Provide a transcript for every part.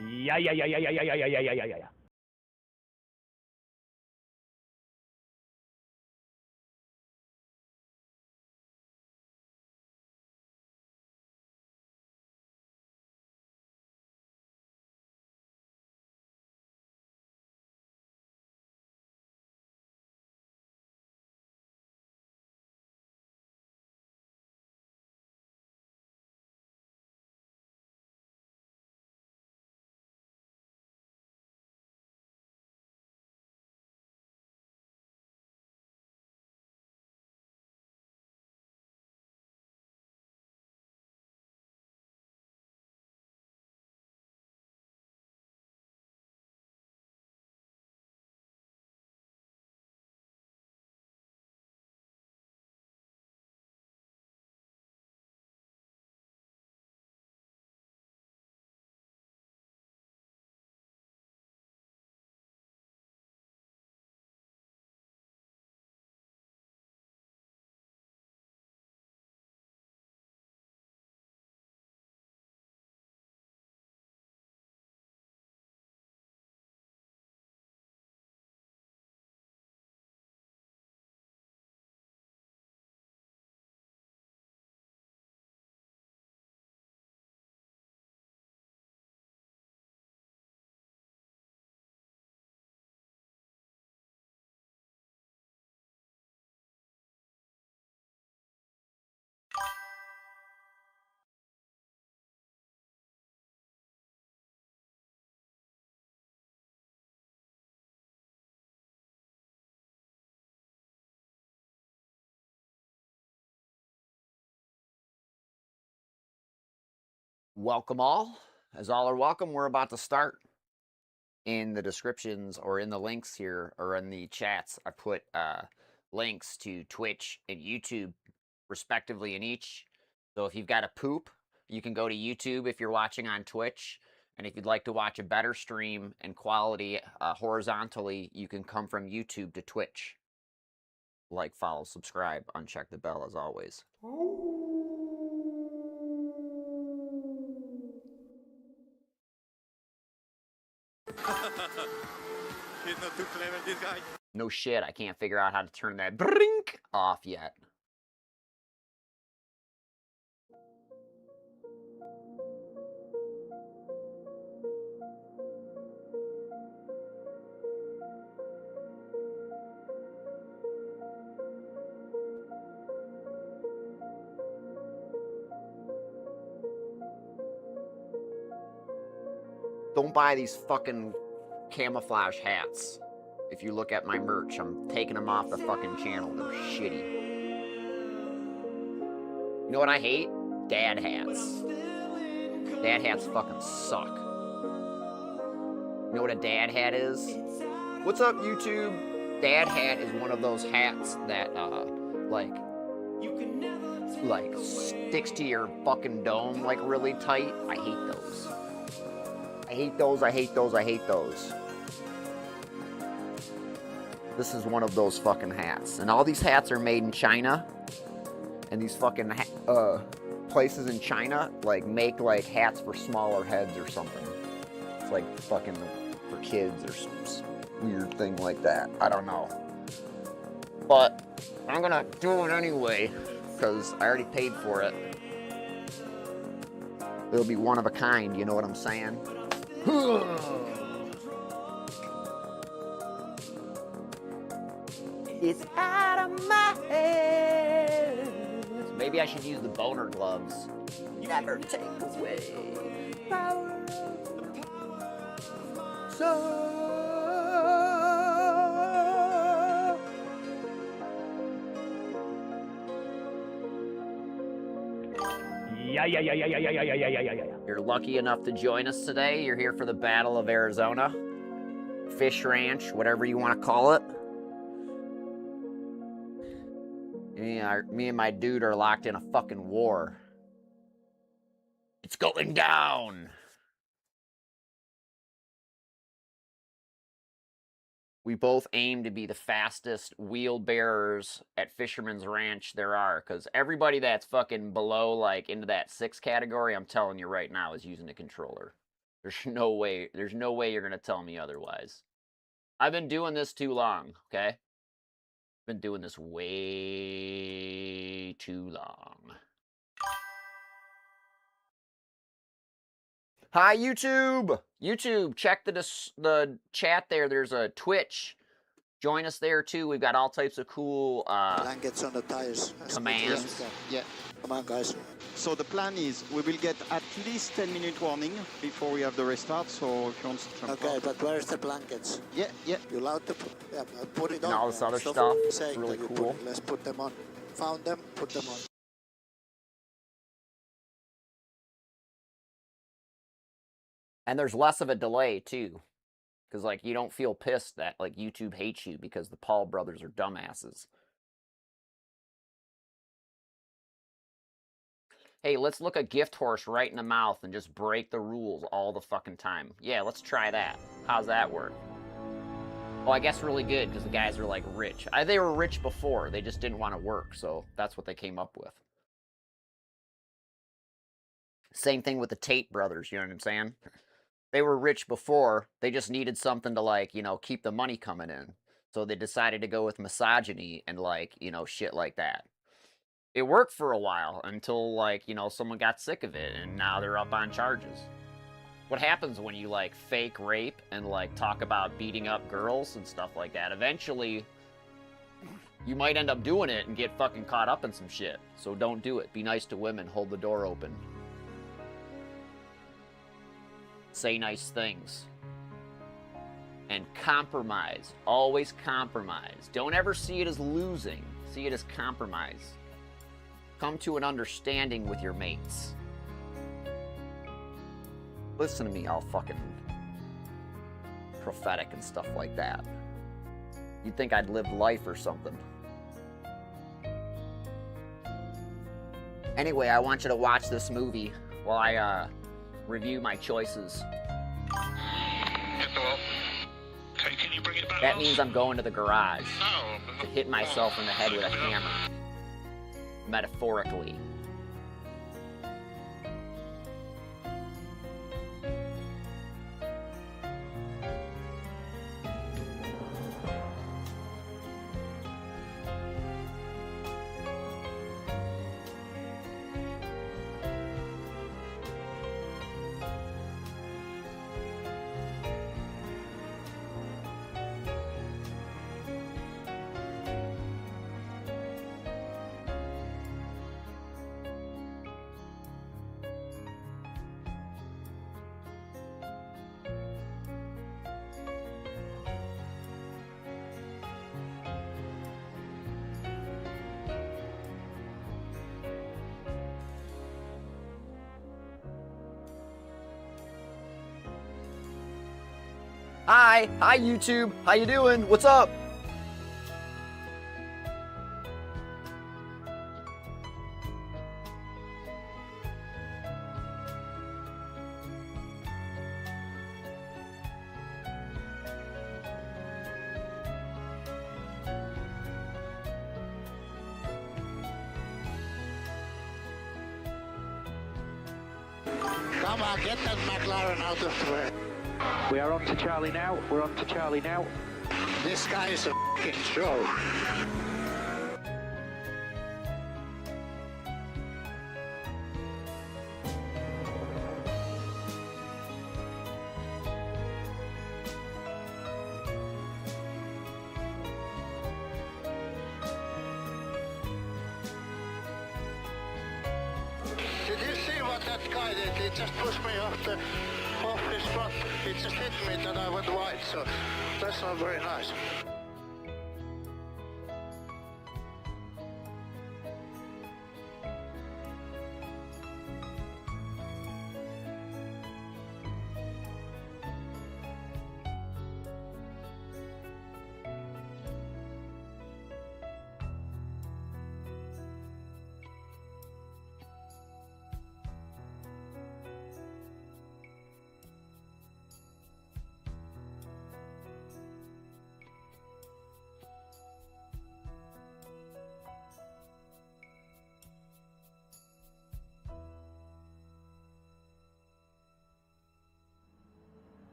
Yeah. Welcome all. As all are welcome, we're about to start. In the descriptions or in the links here or in the chats, I put links to Twitch and YouTube respectively in each. So if you've got a poop, you can go to YouTube if you're watching on Twitch. And if you'd like to watch a better stream and quality horizontally, you can come from YouTube to Twitch. Like, follow, subscribe, uncheck the bell as always. He's not too clever, this guy. No shit, I can't figure out how to turn that brink off yet. Don't buy these fucking camouflage hats. If you look at my merch, I'm taking them off the fucking channel. They're shitty. You know what I hate? Dad hats. Dad hats fucking suck. You know what a dad hat is? What's up, YouTube? Dad hat is one of those hats that, like sticks to your fucking dome, like, really tight. I hate those. I hate those, I hate those, I hate those. This is one of those fucking hats. And all these hats are made in China. And these fucking places in China, like, make, like, hats for smaller heads or something. It's like fucking for kids or some weird thing like that. I don't know. But I'm gonna do it anyway, because I already paid for it. It'll be one of a kind, you know what I'm saying? It's out of my head. Maybe I should use the boner gloves. Never take away power of soul. Yeah. You're lucky enough to join us today. You're here for the Battle of Arizona. Fish Ranch, whatever you want to call it. Me and my dude are locked in a fucking war. It's going down. We both aim to be the fastest wheel bearers at Fisherman's Ranch there are, because everybody that's fucking below, like, into that 6 category, I'm telling you right now, is using a controller. There's no way you're going to tell me otherwise. I've been doing this too long, okay? Been doing this way too long. Hi, YouTube! YouTube, check the chat there. There's a Twitch. Join us there, too. We've got all types of cool blankets on the tires. commands. Yeah. Come on, guys. So the plan is we will get at least 10-minute warning before we have the restart. So if you want to jump Okay, out. but where's the blankets? Yeah. You allowed to put it on. And all this other stuff. It's really cool. Let's put them on. Found them, put them on. And there's less of a delay, too. Because, like, you don't feel pissed that, like, YouTube hates you because the Paul brothers are dumbasses. Hey, let's look a gift horse right in the mouth and just break the rules all the fucking time. Yeah, let's try that. How's that work? Well, I guess really good, because the guys are, like, rich. They were rich before. They just didn't want to work, so that's what they came up with. Same thing with the Tate brothers, you know what I'm saying? They were rich before. They just needed something to, like, you know, keep the money coming in. So they decided to go with misogyny and, like, you know, shit like that. It worked for a while until, like, you know, someone got sick of it, and now they're up on charges. What happens when you, like, fake rape and, like, talk about beating up girls and stuff like that? Eventually, you might end up doing it and get fucking caught up in some shit. So don't do it. Be nice to women. Hold the door open. Say nice things. And compromise. Always compromise. Don't ever see it as losing. See it as compromise. Come to an understanding with your mates. Listen to me, all fucking prophetic and stuff like that. You'd think I'd live life or something. Anyway, I want you to watch this movie while I review my choices. Okay, can you bring it back? That means I'm going to the garage No. to hit myself in the head with a hammer. Metaphorically. Hi YouTube, how you doing? What's up? Come on, get that McLaren out of the way. We are on to Charlie now. We're on to Charlie now. This guy is a f***ing show. Did you see what that guy did? He just pushed me off his front. He just hit me and I went wide, so that's not very nice.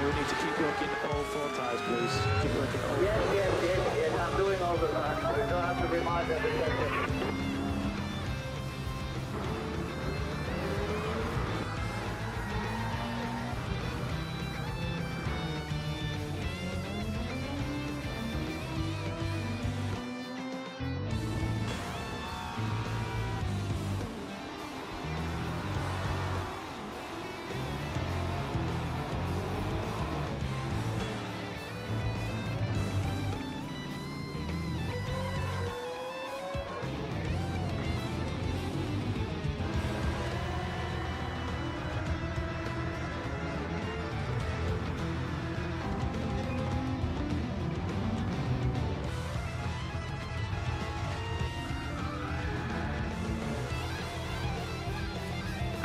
we need to keep working all 4 tires, please. Keep working all 4. Yes, I'm doing all the that. We don't have to remind every second.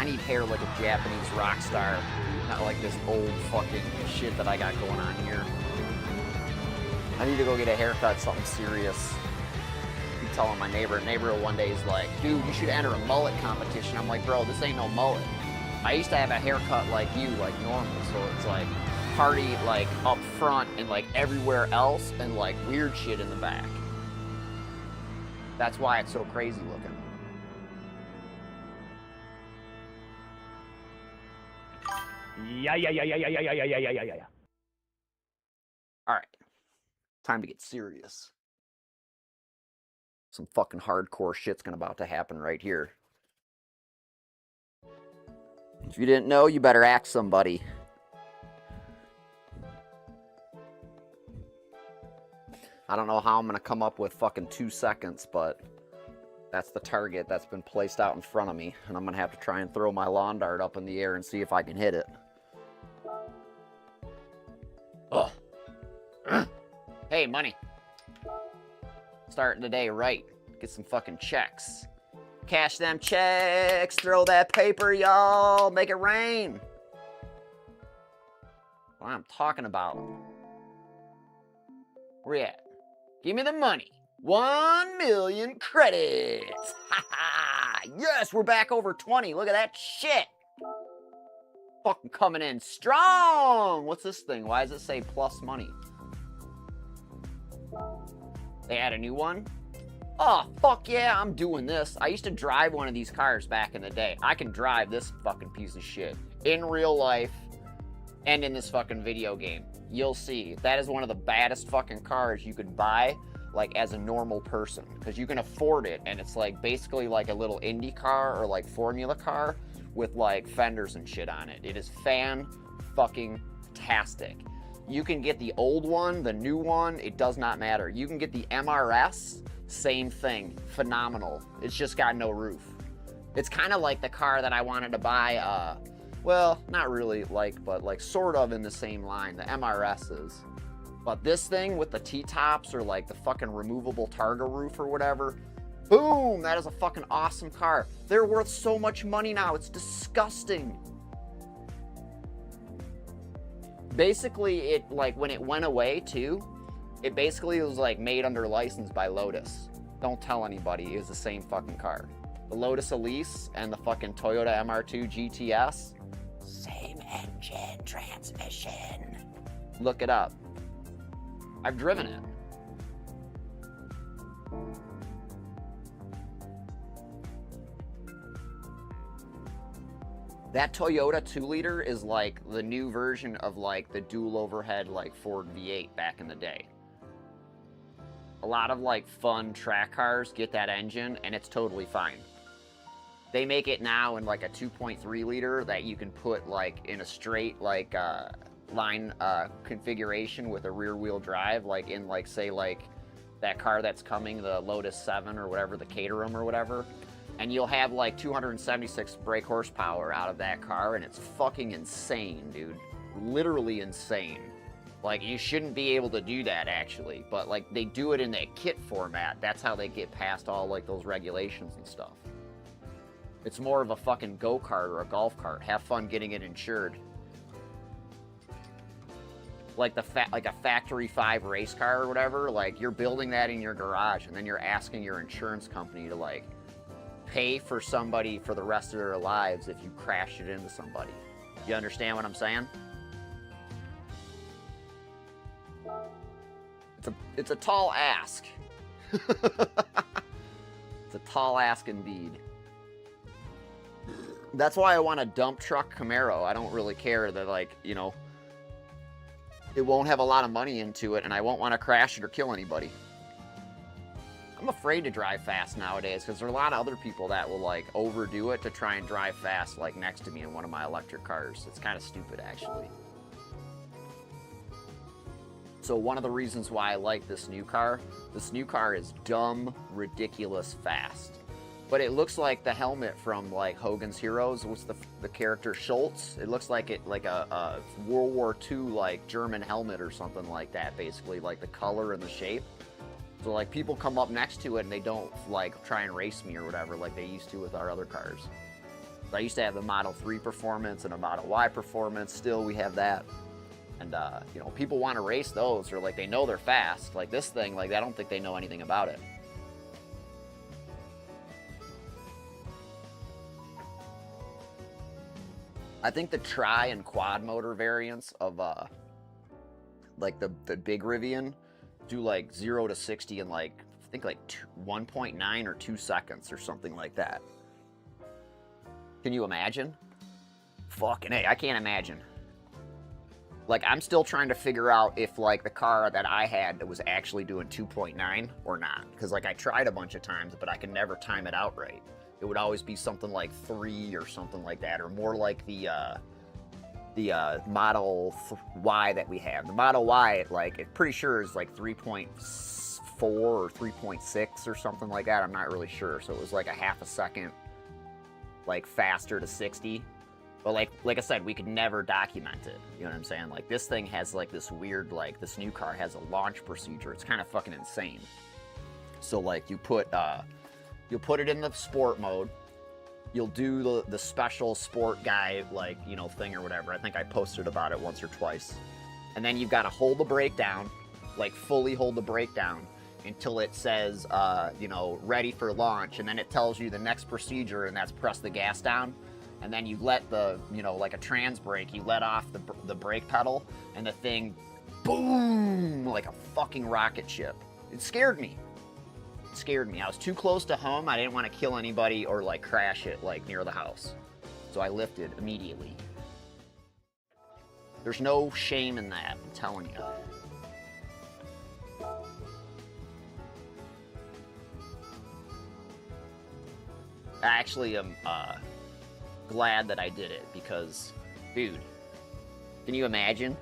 I need hair like a Japanese rock star, not like this old fucking shit that I got going on here. I need to go get a haircut, something serious. I'm telling my neighbor one day is like, dude, you should enter a mullet competition. I'm like, bro, this ain't no mullet. I used to have a haircut like you, like normal, so it's like party like up front and like everywhere else and like weird shit in the back. That's why it's so crazy looking. Yeah. All right, time to get serious. Some fucking hardcore shit's about to happen right here. If you didn't know, you better ask somebody. I don't know how I'm gonna come up with fucking 2 seconds, but that's the target that's been placed out in front of me, and I'm gonna have to try and throw my lawn dart up in the air and see if I can hit it. Ugh. Hey, money. Starting the day right. Get some fucking checks. Cash them checks. Throw that paper, y'all. Make it rain. What I'm talking about. Where you at? Give me the money. 1 million credits. Ha ha. Yes, we're back over 20. Look at that shit. Fucking coming in strong. What's this thing? Why does it say plus money? They add a new one? Oh, fuck yeah, I'm doing this. I used to drive one of these cars back in the day. I can drive this fucking piece of shit in real life and in this fucking video game. You'll see. That is one of the baddest fucking cars you could buy, like, as a normal person. Because you can afford it, and it's, like, basically like a little Indy car or, like, Formula car with, like, fenders and shit on it. It is fan-fucking-tastic. You can get the old one, the new one, it does not matter. You can get the MRS, same thing, phenomenal. It's just got no roof. It's kind of like the car that I wanted to buy, well, not really like, but like sort of in the same line, the MRSs. But this thing with the T-tops or like the fucking removable Targa roof or whatever, boom, that is a fucking awesome car. They're worth so much money now, it's disgusting. Basically, it, like, when it went away, too, it basically was, like, made under license by Lotus. Don't tell anybody, it was the same fucking car. The Lotus Elise and the fucking Toyota MR2 GTS, same engine, transmission. Look it up. I've driven it. That Toyota 2-liter is like the new version of like the dual overhead like Ford V8 back in the day. A lot of like fun track cars get that engine and it's totally fine. They make it now in like a 2.3 liter that you can put like in a straight like line configuration with a rear wheel drive, like in like say like that car that's coming, the Lotus 7 or whatever, the Caterham or whatever. And you'll have like 276 brake horsepower out of that car, and it's fucking insane, dude. Literally insane. Like, you shouldn't be able to do that, actually. But, like, they do it in that kit format. That's how they get past all, like, those regulations and stuff. It's more of a fucking go-kart or a golf cart. Have fun getting it insured. Like like a factory 5 race car or whatever. Like, you're building that in your garage, and then you're asking your insurance company to, like, pay for somebody for the rest of their lives if you crash it into somebody. You understand what I'm saying? it's a tall ask. It's a tall ask indeed. That's why I want a dump truck Camaro. I don't really care that, like, you know, it won't have a lot of money into it, and I won't want to crash it or kill anybody. I'm afraid to drive fast nowadays because there are a lot of other people that will, like, overdo it to try and drive fast, like, next to me in one of my electric cars. It's kind of stupid, actually. So one of the reasons why I like this new car is dumb, ridiculous fast. But it looks like the helmet from, like, Hogan's Heroes. What's the character Schultz? It looks like a World War II, like, German helmet or something like that, basically, like the color and the shape. So, like, people come up next to it and they don't, like, try and race me or whatever like they used to with our other cars. So I used to have the Model 3 Performance and a Model Y Performance. Still, we have that. And, you know, people want to race those, or, like, they know they're fast. Like, this thing, like, I don't think they know anything about it. I think the tri and quad motor variants of, like, the big Rivian do, like, 0 to 60 in, like, I think, like, 1.9 or 2 seconds or something like that. Can you imagine? Fucking A, I can't imagine. Like, I'm still trying to figure out if, like, the car that I had was actually doing 2.9 or not. Because, like, I tried a bunch of times, but I could never time it out right. It would always be something like 3 or something like that, or more like the Model Y that we have. The Model Y, like, it's pretty sure is like 3.4 or 3.6 or something like that. I'm not really sure. So it was like a half a second, like, faster to 60. But like I said, we could never document it. You know what I'm saying? Like, this thing has, like, this weird, like, this new car has a launch procedure. It's kind of fucking insane. So, like, you'll put it in the sport mode. You'll do the special sport guy, like, you know, thing or whatever. I think I posted about it once or twice. And then you've got to hold the brake down, like, fully hold the brake down until it says, you know, ready for launch. And then it tells you the next procedure, and that's press the gas down. And then you let the, you know, like a trans brake, you let off the brake pedal, and the thing, boom, like a fucking rocket ship. It scared me. It scared me. I was too close to home. I didn't want to kill anybody or, like, crash it, like, near the house. So I lifted immediately. There's no shame in that, I'm telling you. I actually am, glad that I did it because, dude, can you imagine?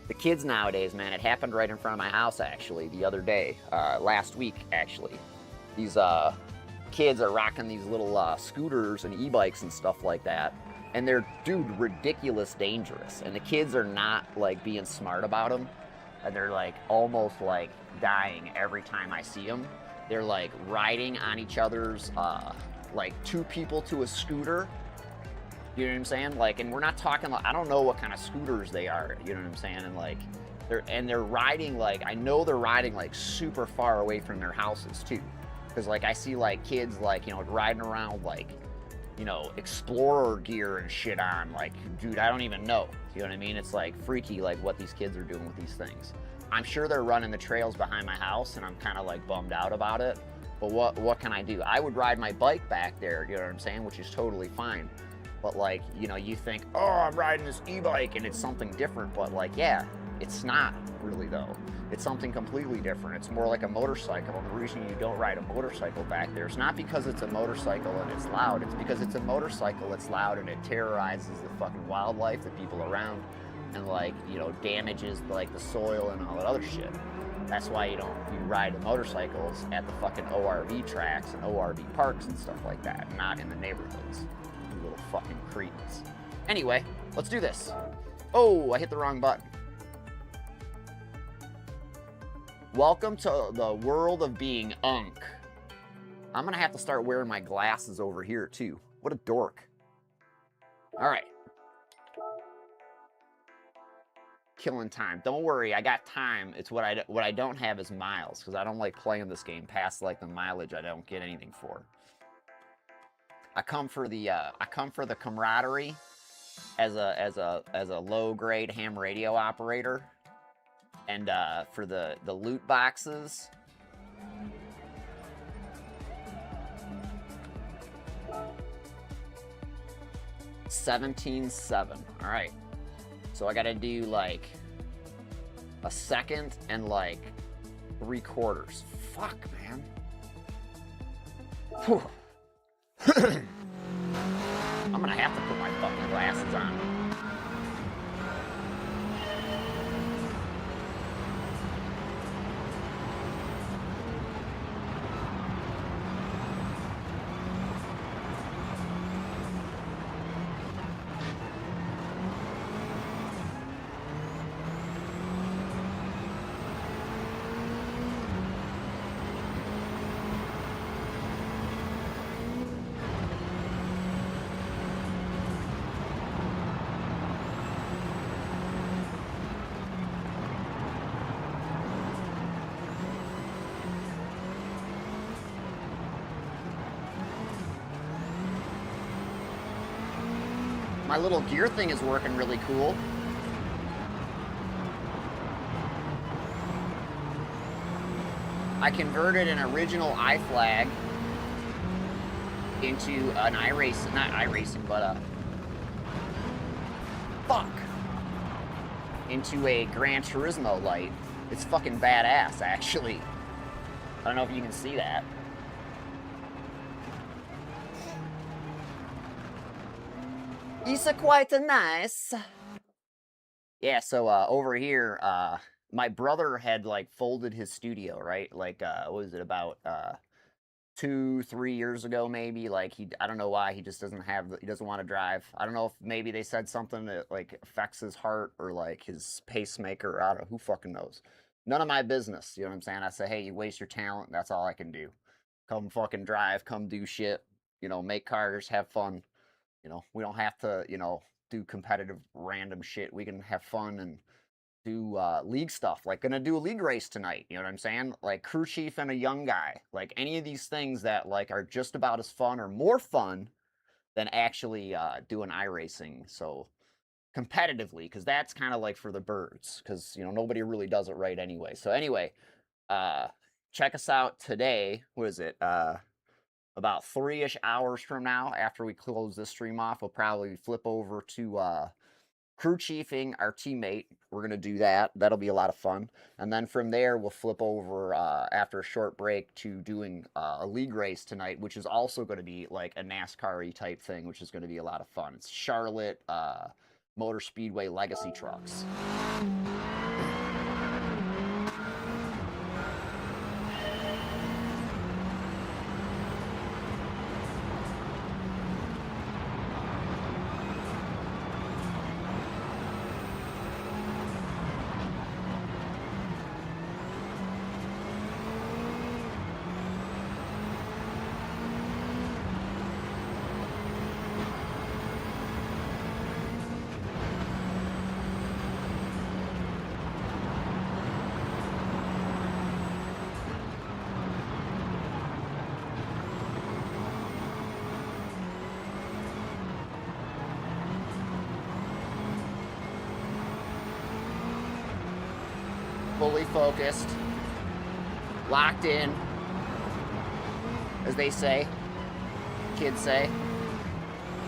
The kids nowadays, man, it happened right in front of my house, actually, the other day, last week, actually. These kids are rocking these little scooters and e-bikes and stuff like that, and they're, dude, ridiculous dangerous, and the kids are not, like, being smart about them, and they're, like, almost, like, dying every time I see them. They're, like, riding on each other's, like, 2 people to a scooter. You know what I'm saying? Like, and we're not talking, like, I don't know what kind of scooters they are, you know what I'm saying? And, like, they're riding, like, I know they're riding, like, super far away from their houses, too. Because, like, I see, like, kids, like, you know, riding around, like, you know, Explorer gear and shit on. Like, dude, I don't even know. You know what I mean? It's, like, freaky, like, what these kids are doing with these things. I'm sure they're running the trails behind my house, and I'm kind of, like, bummed out about it. But what can I do? I would ride my bike back there, you know what I'm saying? Which is totally fine. But, like, you know, you think, oh, I'm riding this e-bike and it's something different. But, like, yeah, it's not really, though. It's something completely different. It's more like a motorcycle. And the reason you don't ride a motorcycle back there is not because it's a motorcycle and it's loud. It's because it's a motorcycle, it's loud, and it terrorizes the fucking wildlife, the people around, and, like, you know, damages, like, the soil and all that other shit. That's why you ride the motorcycles at the fucking ORV tracks and ORV parks and stuff like that, not in the neighborhoods. Little fucking cretins. Anyway, let's do this. Oh, I hit the wrong button. Welcome to the world of being Unk. I'm gonna have to start wearing my glasses over here too. What a dork. All right. Killing time. Don't worry, I got time. It's what I don't have is miles, because I don't like playing this game past, like, the mileage I don't get anything for. I come for the camaraderie as a low grade ham radio operator. And for the loot boxes, $17.7. All right. So I got to do like a second and like 3/4. Fuck, man. Whew. I'm gonna have to put my fucking glasses on. My little gear thing is working really cool. I converted an original iFlag into an iRacing, not iRacing, but fuck, into a Gran Turismo light. It's fucking badass, actually. I don't know if you can see that. It's quite nice. Yeah, so over here, my brother had like folded his studio, right? Like, what was it, about 2-3 years ago, maybe? Like, I don't know why he just doesn't have, he doesn't want to drive. I don't know if maybe they said something that like affects his heart or like his pacemaker. I don't know, who fucking knows. None of my business, you know what I'm saying? I say, hey, you waste your talent. That's all I can do. Come fucking drive, come do shit, you know, make cars, have fun. You know, we don't have to, you know, do competitive random shit. We can have fun and do league stuff. Like, gonna do a league race tonight. You know what I'm saying? Like, crew chief and a young guy. Like, any of these things that like are just about as fun or more fun than actually doing iRacing. So competitively, because that's kind of like for the birds. Because, you know, nobody really does it right anyway. So anyway, check us out today. What is it? About 3-ish hours from now, after we close this stream off, we'll probably flip over to crew chiefing our teammate. We're going to do that. That'll be a lot of fun. And then from there, we'll flip over after a short break to doing a league race tonight, which is also going to be like a NASCAR-y type thing, which is going to be a lot of fun. It's Charlotte Motor Speedway Legacy Trucks. Fully focused, locked in, as they say, kids say.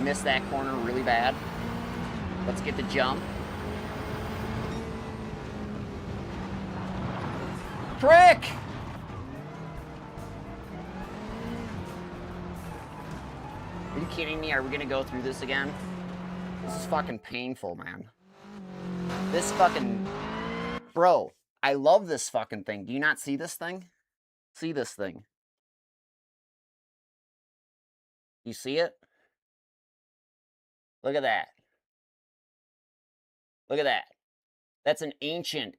Missed that corner really bad. Let's get the jump. Prick! Are you kidding me? Are we gonna go through this again? This is fucking painful, man. This fucking... Bro, I love this fucking thing. Do you not see this thing? See this thing. You see it? Look at that. Look at that. That's an ancient,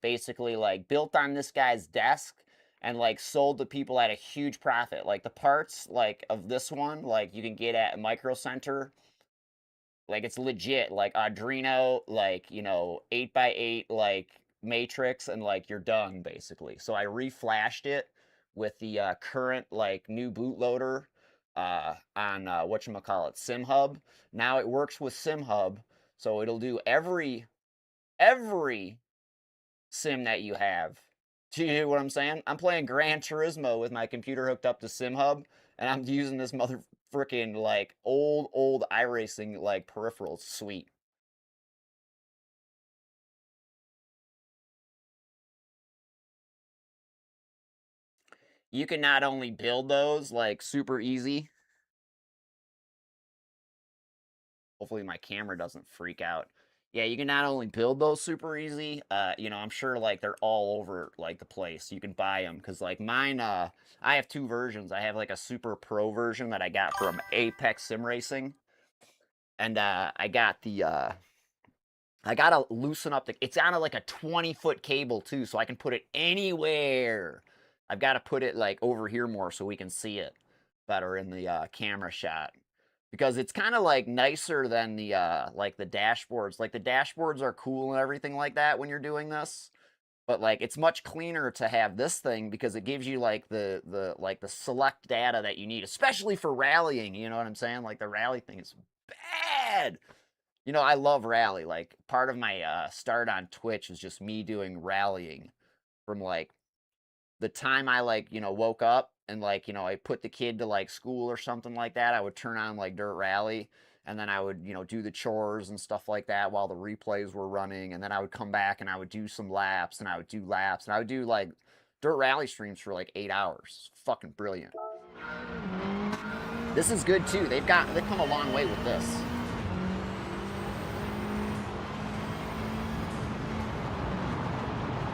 basically, like, built on this guy's desk and, like, sold to people at a huge profit. Like, the parts, like, of this one, like, you can get at Micro Center. Like, it's legit. Like, Arduino, like, you know, 8x8, like, matrix, and, like, you're done, basically. So I reflashed it with the current, like, new bootloader on, whatchamacallit, SimHub. Now it works with SimHub, so it'll do every every sim that you have. Do you hear what I'm saying? I'm playing Gran Turismo with my computer hooked up to SimHub, and I'm using this mother freaking like old iRacing like peripherals. Sweet. You can not only build those like super easy. Hopefully my camera doesn't freak out. Yeah, you can not only build those super easy, you know, I'm sure like they're all over like the place. You can buy them because like mine, I have two versions. I have like a super pro version that I got from Apex Sim Racing, and I got the I gotta loosen up the. It's on like a 20-foot cable too, so I can put it anywhere. I've got to put it like over here more so we can see it better in the camera shot, because it's kind of like nicer than the like the dashboards. Like the dashboards are cool and everything like that when you're doing this, but like it's much cleaner to have this thing because it gives you like the like the select data that you need, especially for rallying. You know what I'm saying? Like the rally thing is bad. You know, I love rally. Like part of my start on Twitch was just me doing rallying from like the time I like, you know, woke up and like, you know, I put the kid to like school or something like that. I would turn on like Dirt Rally, and then I would, you know, do the chores and stuff like that while the replays were running, and then I would come back and I would do some laps, and I would do laps, and I would do like Dirt Rally streams for like 8 hours. Fucking brilliant. This is good too. They've come a long way with this.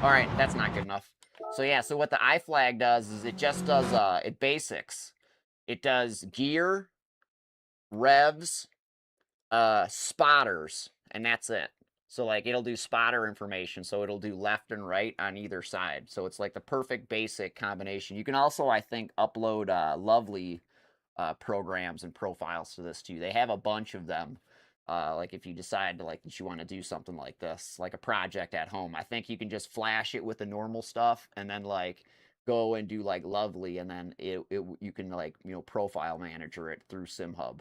All right, that's not good enough. So yeah, so what the iFlag does is it just does it basics. It does gear, revs, spotters, and that's it. So like it'll do spotter information, so it'll do left and right on either side. So it's like the perfect basic combination. You can also, I think, upload lovely programs and profiles to this too. They have a bunch of them. Like if you decide to like that you want to do something like this, like a project at home, I think you can just flash it with the normal stuff and then like go and do like lovely, and then you can like, you know, profile manager it through SimHub.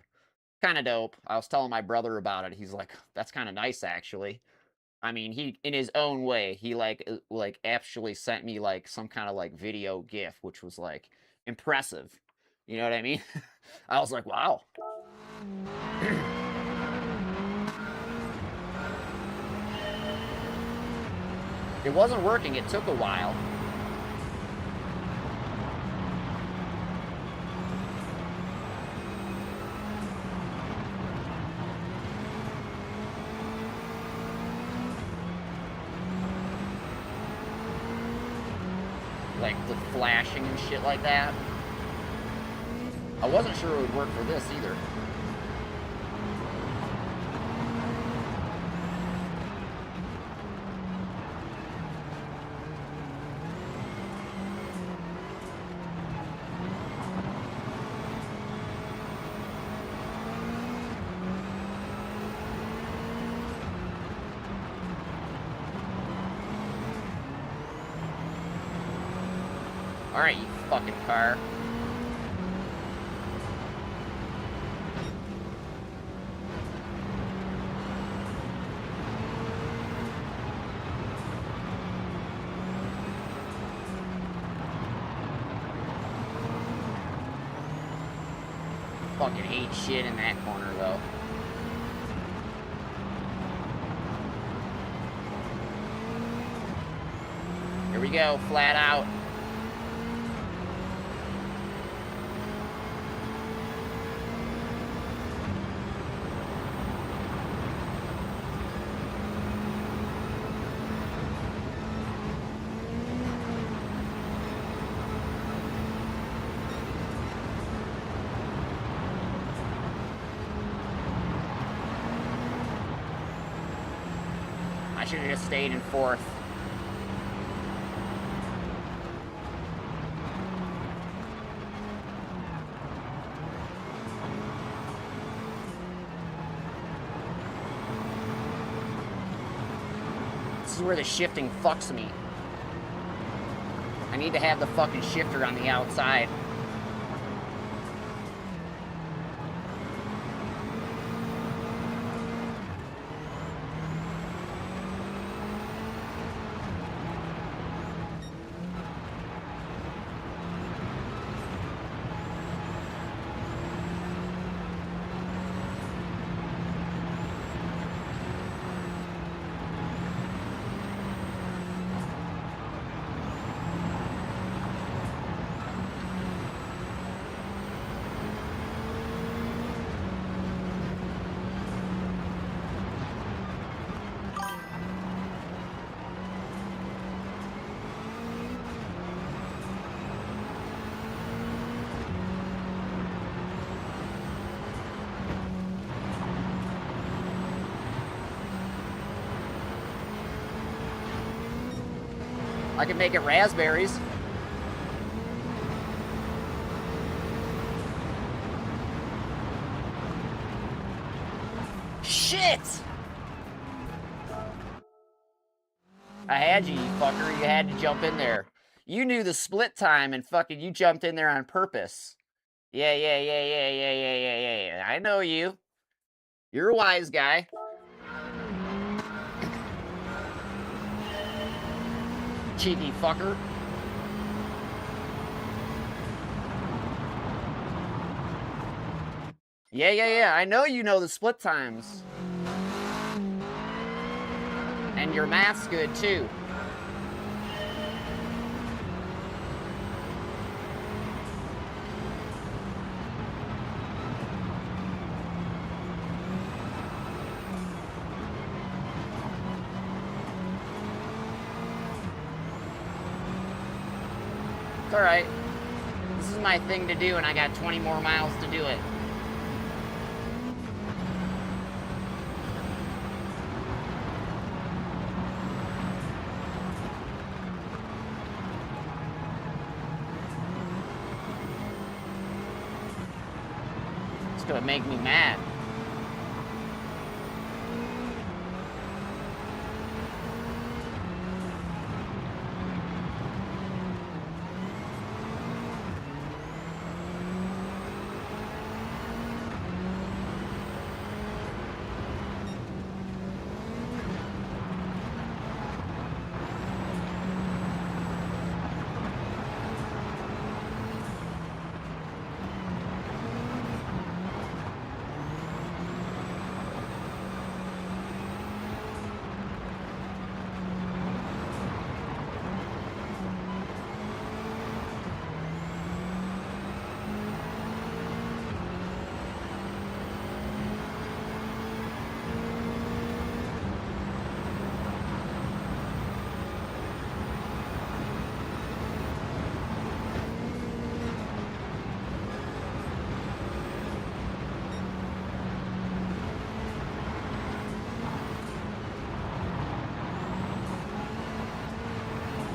Kind of dope. I was telling my brother about it. He's like, that's kind of nice actually. I mean, he in his own way, he like actually sent me like some kind of like video GIF, which was like impressive. You know what I mean? I was like, wow. It wasn't working. It took a while. Like the flashing and shit like that. I wasn't sure it would work for this either. Alright, you fucking car. Fucking hate shit in that corner though. Here we go, flat out. I should have just stayed in fourth. This is where the shifting fucks me. I need to have the fucking shifter on the outside. I can make it raspberries. Shit! I had you, you fucker. You had to jump in there. You knew the split time and fucking you jumped in there on purpose. Yeah. I know you. You're a wise guy. Cheeky fucker. Yeah. I know you know the split times. And your math's good too. It's alright. This is my thing to do and I got 20 more miles to do it. It's gonna make me mad.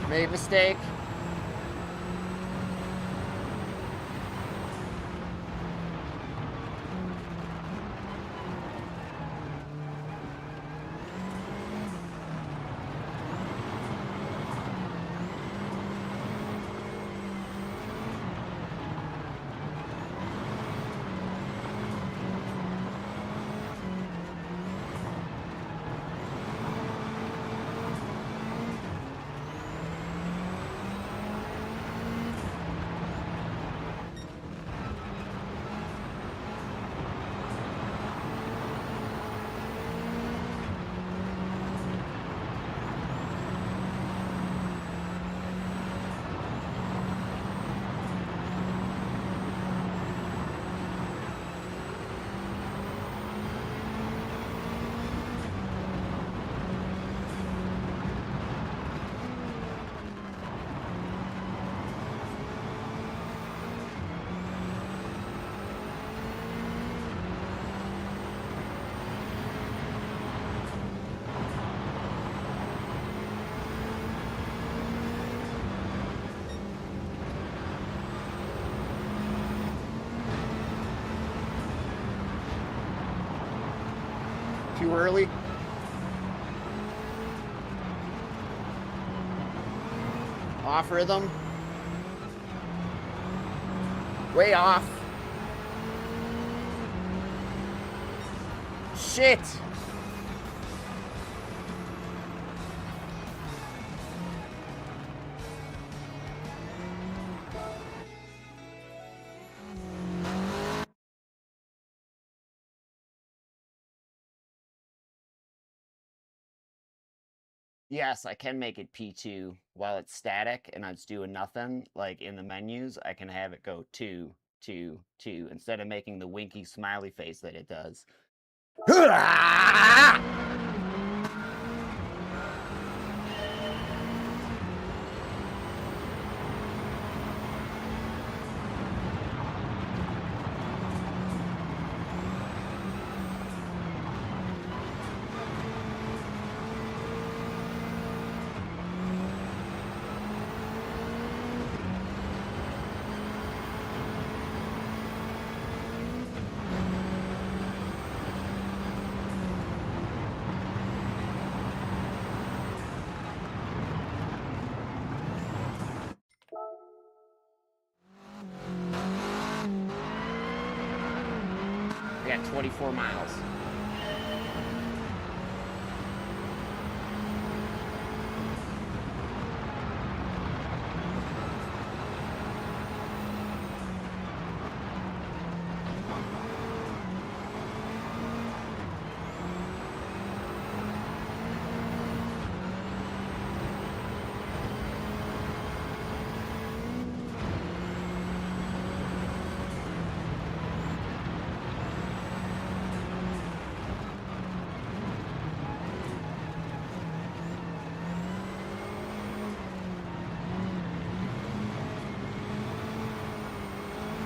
Made a mistake. Too early. Off rhythm. Way off. Shit. Yes, I can make it P2 while it's static and it's doing nothing. Like in the menus, I can have it go 2, 2, 2 instead of making the winky smiley face that it does. at 24 miles.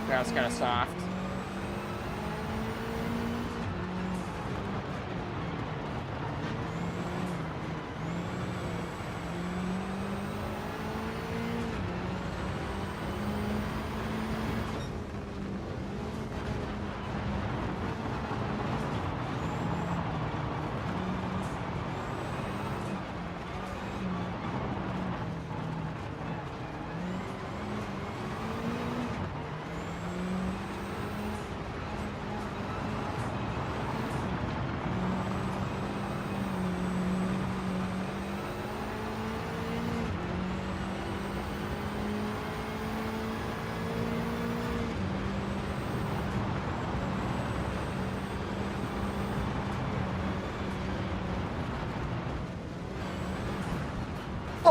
Ground's kind of soft.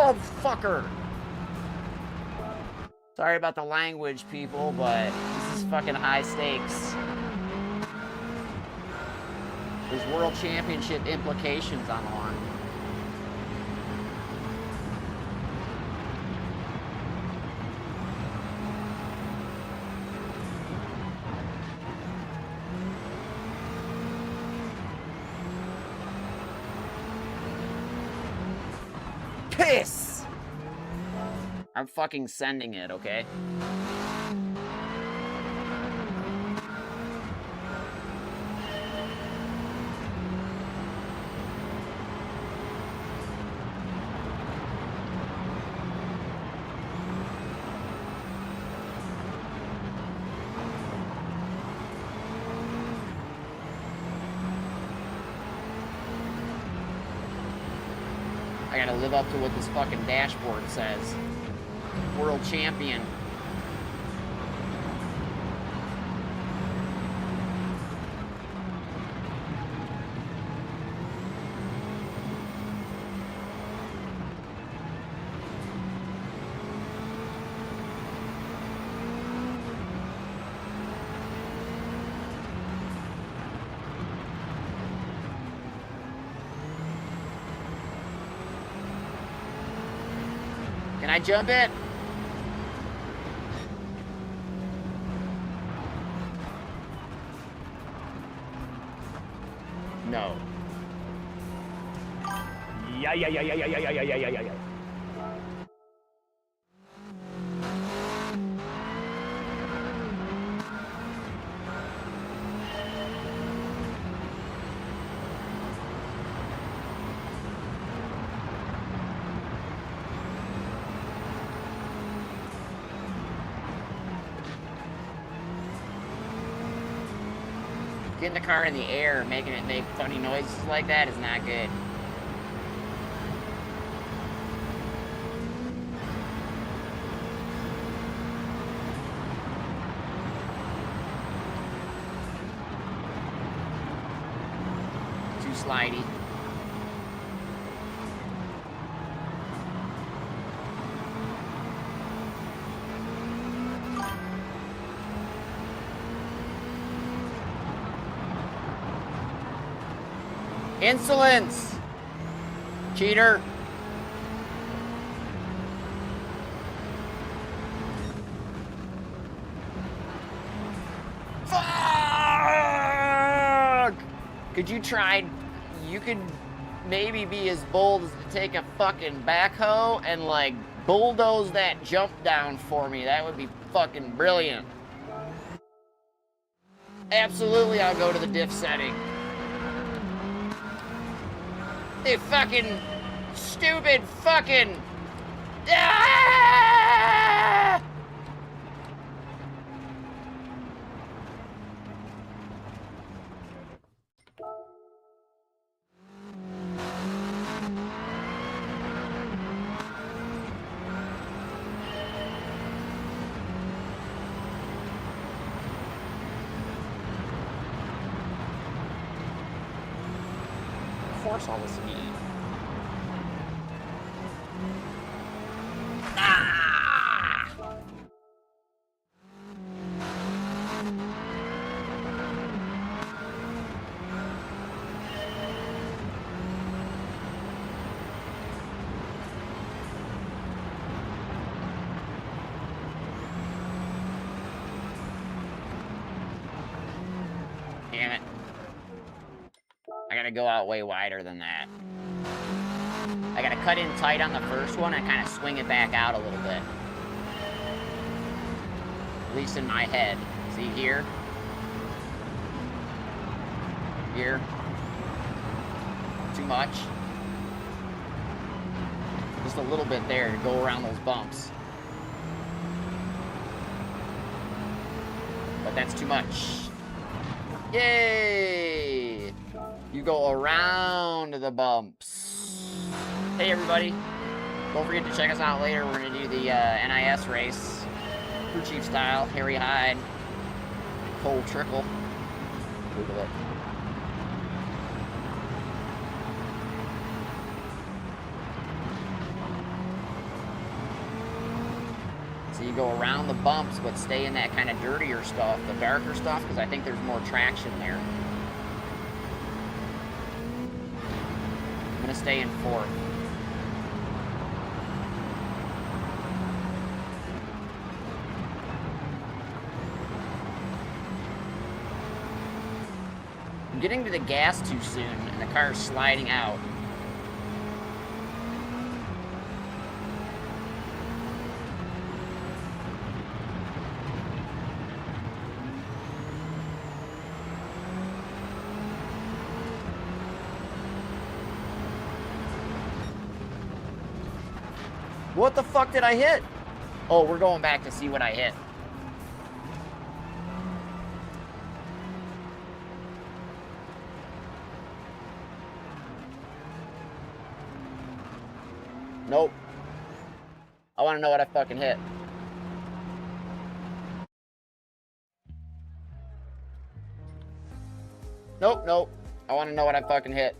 Oh, fucker! Sorry about the language, people, but this is fucking high stakes. There's world championship implications on the line. Piss! I'm fucking sending it, okay? I gotta live up to what this fucking dashboard says. World champion. Can I jump it? No. Yeah. Getting the car in the air, making it make funny noises like that is not good. Too slidey. Insolence! Cheater! Fuck! Could you try? You could maybe be as bold as to take a fucking backhoe and like bulldoze that jump down for me. That would be fucking brilliant. Absolutely, I'll go to the diff setting. You fucking stupid fucking... Ah! course all the speed. Ah! Damn it. I gotta go out way wider than that. I gotta cut in tight on the first one and kind of swing it back out a little bit. At least in my head. See here? Here. Too much. Just a little bit there to go around those bumps. But that's too much. Yay! You go around the bumps. Hey everybody, don't forget to check us out later. We're going to do the NIS race. Crew Chief style, Harry Hyde, Cole Trickle. Look at it. So you go around the bumps, but stay in that kind of dirtier stuff, the darker stuff, because I think there's more traction there. I'm going to stay in fourth. I'm getting to the gas too soon, and the car's sliding out. What the fuck did I hit? Oh, we're going back to see what I hit. Nope. I want to know what I fucking hit. Nope, nope. I want to know what I fucking hit.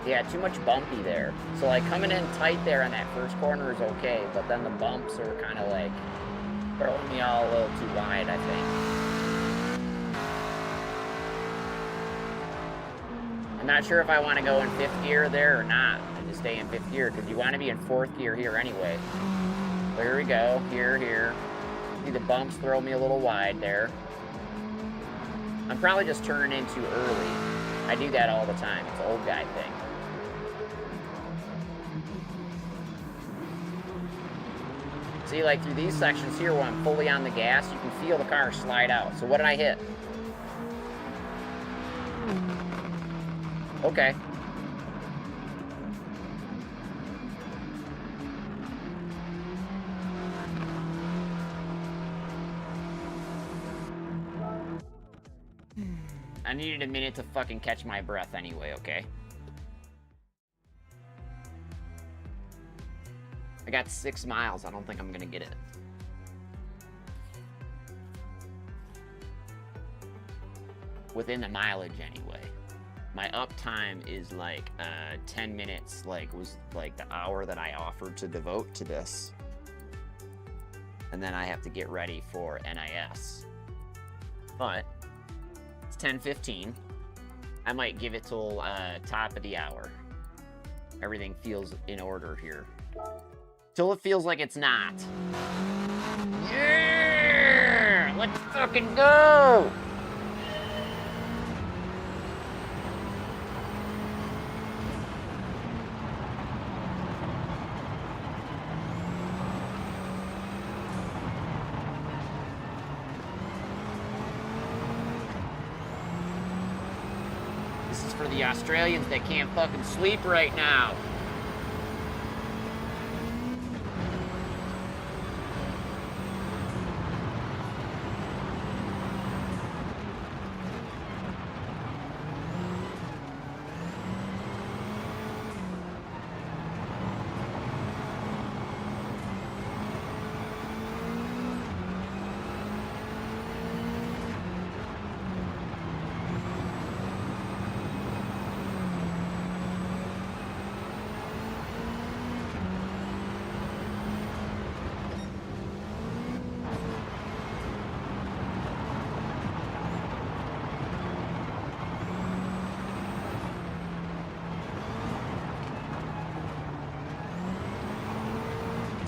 Yeah, too much bumpy there. So like coming in tight there on that first corner is okay, but then the bumps are kind of like throwing me all a little too wide, I think. I'm not sure if I want to go in fifth gear there or not, and just stay in fifth gear, because you want to be in fourth gear here anyway. So here we go, here. See the bumps throw me a little wide there. I'm probably just turning in too early. I do that all the time. It's an old guy thing. See, like through these sections here where I'm fully on the gas, you can feel the car slide out. So what did I hit? Okay. I needed a minute to fucking catch my breath anyway, okay? I got 6 miles. I don't think I'm gonna get it. Within the mileage anyway. My uptime is like 10 minutes, like was like the hour that I offered to devote to this. And then I have to get ready for NIS. But it's 10:15. I might give it till top of the hour. Everything feels in order here. Till it feels like it's not. Yeah! Let's fucking go! This is for the Australians that can't fucking sleep right now.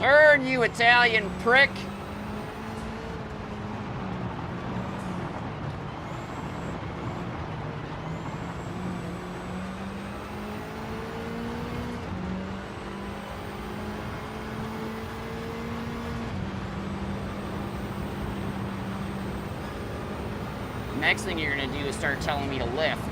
Turn, you Italian prick! Next thing you're gonna do is start telling me to lift.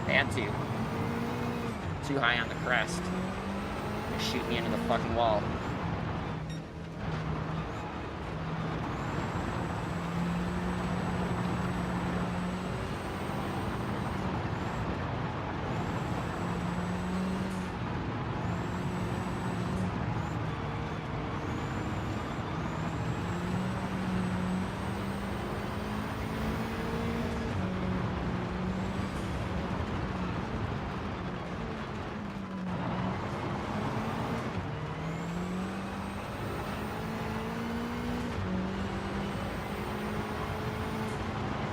Had to. Too high on the crest. Gonna shoot me into the fucking wall.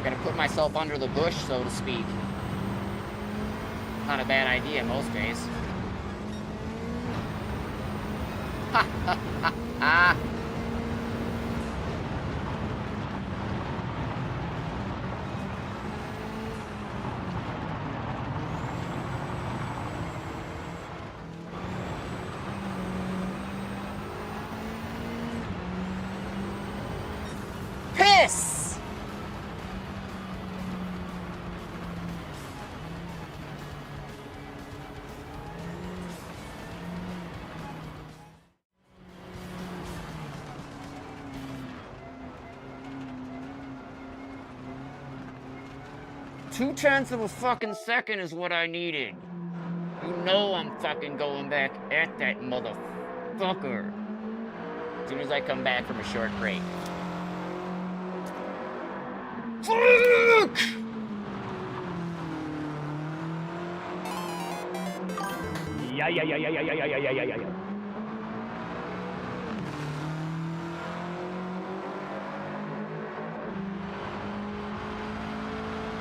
Gonna put myself under the bush, so to speak. Not a bad idea most days. Ha ha ha ha! Piss! Two-tenths of a fucking second is what I needed. You know I'm fucking going back at that motherfucker. As soon as I come back from a short break. Fuck! Yeah.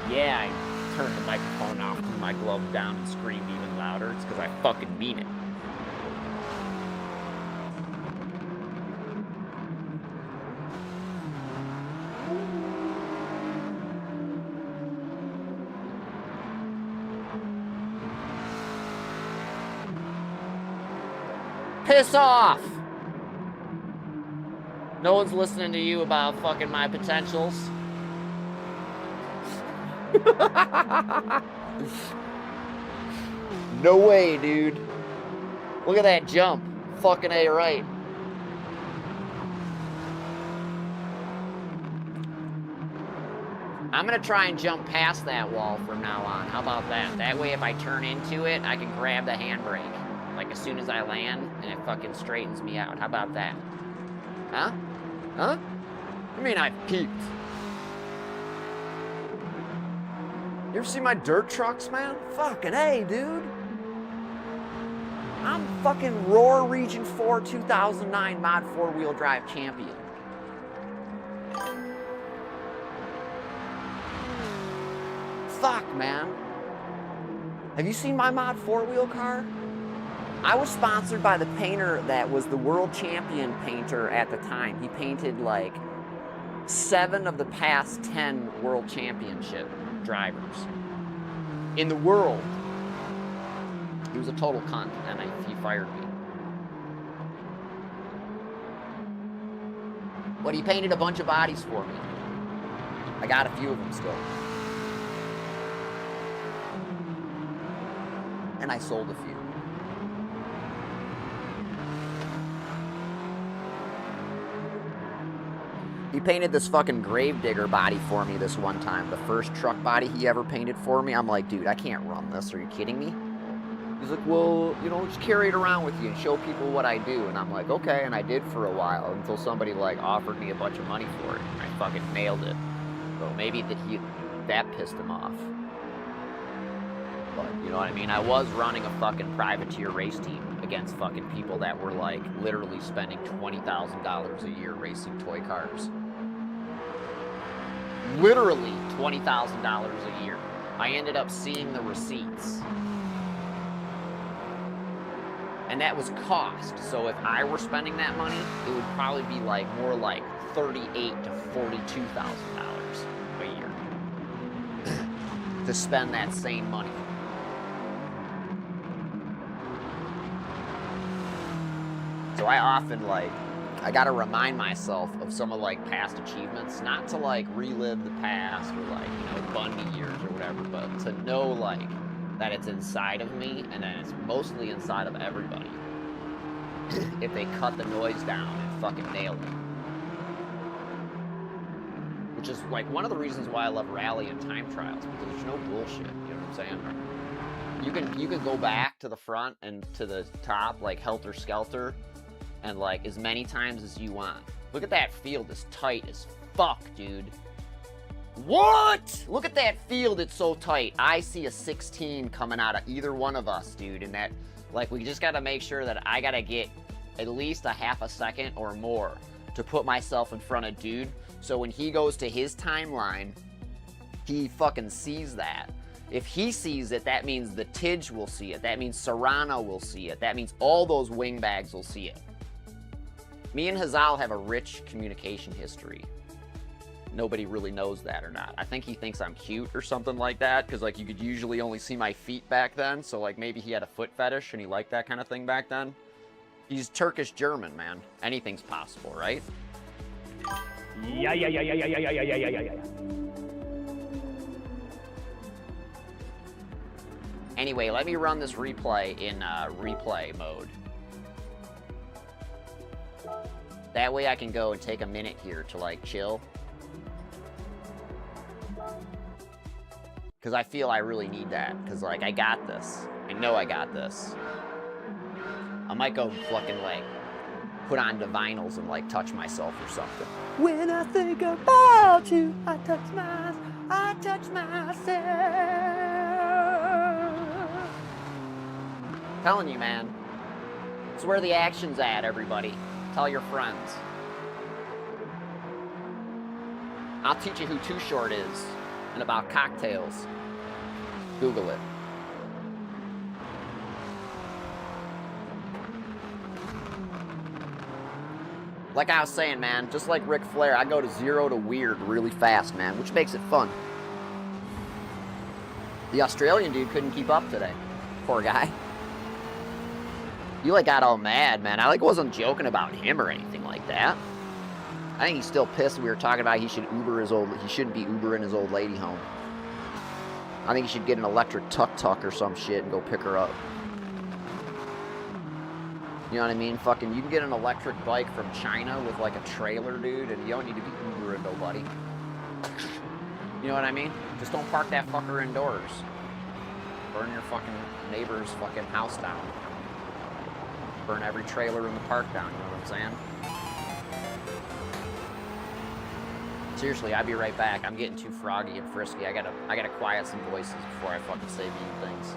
Yeah, I turned the microphone off, threw my glove down, and screamed even louder. It's because I fucking mean it. Piss off! No one's listening to you about fucking my potentials. No way, dude. Look at that jump. Fucking A right. I'm gonna try and jump past that wall from now on. How about that? That way if I turn into it, I can grab the handbrake. Like as soon as I land, and it fucking straightens me out. How about that? Huh? Huh? I mean, I peeped. You ever see my dirt trucks, man? Fucking A, dude. I'm fucking Roar Region 4 2009 Mod 4-wheel drive champion. Fuck, man. Have you seen my Mod 4-wheel car? I was sponsored by the painter that was the world champion painter at the time. He painted like 7 of the past 10 world championship drivers in the world. He was a total cunt, and he fired me. But he painted a bunch of bodies for me. I got a few of them still. And I sold a few. He painted this fucking gravedigger body for me this one time. The first truck body he ever painted for me. I'm like, dude, I can't run this. Are you kidding me? He's like, well, you know, just carry it around with you and show people what I do. And I'm like, okay. And I did for a while until somebody, like, offered me a bunch of money for it. And I fucking nailed it. So maybe that pissed him off. But, you know what I mean? I was running a fucking privateer race team against fucking people that were, like, literally spending $20,000 a year racing toy cars. Literally $20,000 a year. I ended up seeing the receipts. And that was cost. So if I were spending that money, it would probably be like more like $38,000 to $42,000 a year to spend that same money. So I often, like, I gotta remind myself of some of, like, past achievements, not to, like, relive the past or, like, you know, Bundy years or whatever, but to know, like, that it's inside of me and that it's mostly inside of everybody. If they cut the noise down and fucking nail it. Which is, like, one of the reasons why I love rally and time trials, because there's no bullshit, you know what I'm saying? You can go back to the front and to the top, like, helter-skelter, and, like, as many times as you want. Look at that field, it's tight as fuck, dude. What? Look at that field, it's so tight. I see a 16 coming out of either one of us, dude, and that, like, we just gotta make sure that I gotta get at least a half a second or more to put myself in front of dude, so when he goes to his timeline, he fucking sees that. If he sees it, that means the Tidge will see it. That means Serrano will see it. That means all those wing bags will see it. Me and Hazal have a rich communication history. Nobody really knows that or not. I think he thinks I'm cute or something like that, because, like, you could usually only see my feet back then, so, like, maybe he had a foot fetish and he liked that kind of thing back then. He's Turkish-German, man. Anything's possible, right? Yeah. Anyway, let me run this replay in replay mode. That way I can go and take a minute here to, like, chill. Because I feel I really need that. Because, like, I got this. I know I got this. I might go fucking, like, put on the vinyls and, like, touch myself or something. When I think about you, I touch myself. Telling you, man. It's where the action's at, everybody. Tell your friends. I'll teach you who Too Short is and about cocktails. Google it. Like I was saying, man, just like Ric Flair, I go to 0 to weird really fast, man, which makes it fun. The Australian dude couldn't keep up today. Poor guy. You, like, got all mad, man. I, like, wasn't joking about him or anything like that. I think he's still pissed. We were talking about he shouldn't be Ubering his old lady home. I think he should get an electric tuk-tuk or some shit and go pick her up. You know what I mean? Fucking, you can get an electric bike from China with, like, a trailer, dude, and you don't need to be Ubering nobody. You know what I mean? Just don't park that fucker indoors. Burn your fucking neighbor's fucking house down. Burn every trailer in the park down, you know what I'm saying? Seriously, I'll be right back. I'm getting too froggy and frisky. I gotta quiet some voices before I fucking say mean things.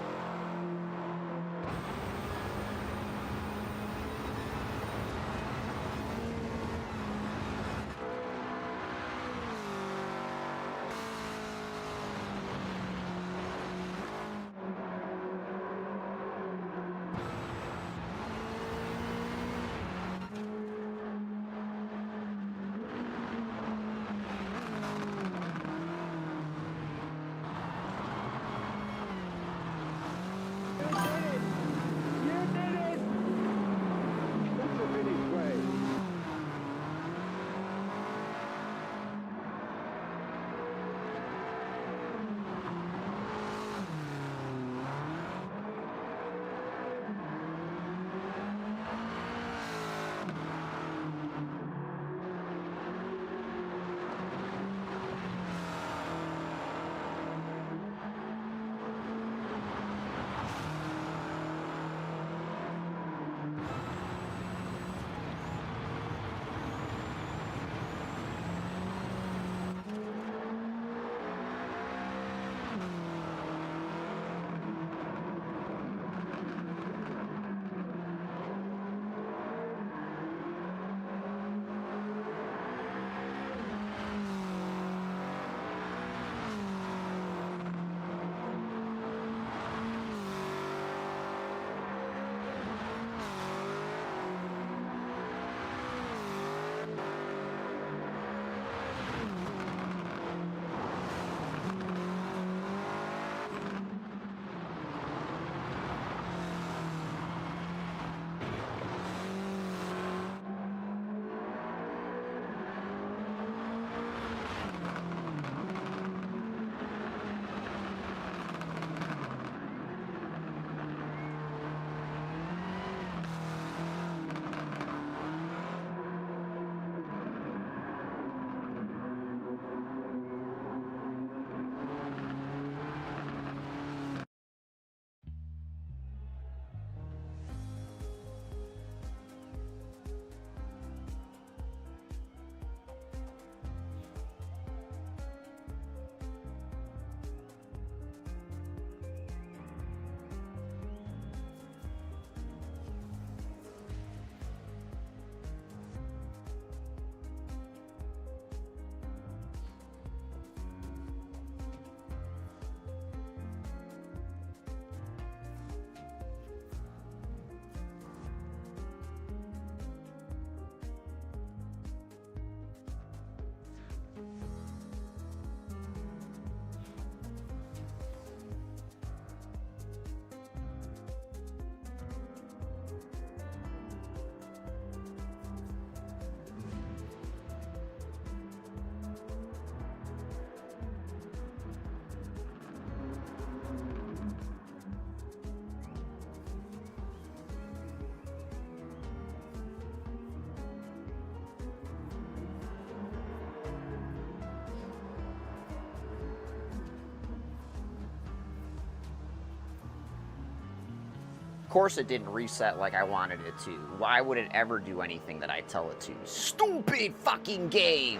course it didn't reset like I wanted it to. Why would it ever do anything that I tell it to? Stupid fucking game!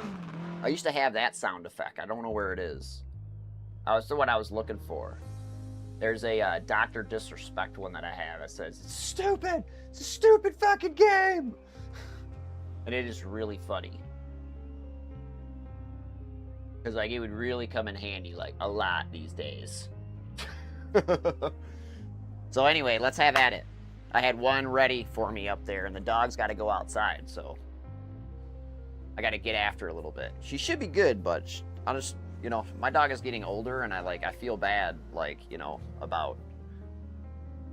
I used to have that sound effect. I don't know where it is. That's what I was looking for. There's a Dr. Disrespect one that I have that says, it's stupid! It's a stupid fucking game! And it is really funny. Because, like, it would really come in handy, like, a lot these days. So anyway, let's have at it. I had one ready for me up there, and the dog's got to go outside, so I got to get after her a little bit. She should be good, but I'll just, you know, my dog is getting older, and I feel bad, like, you know, about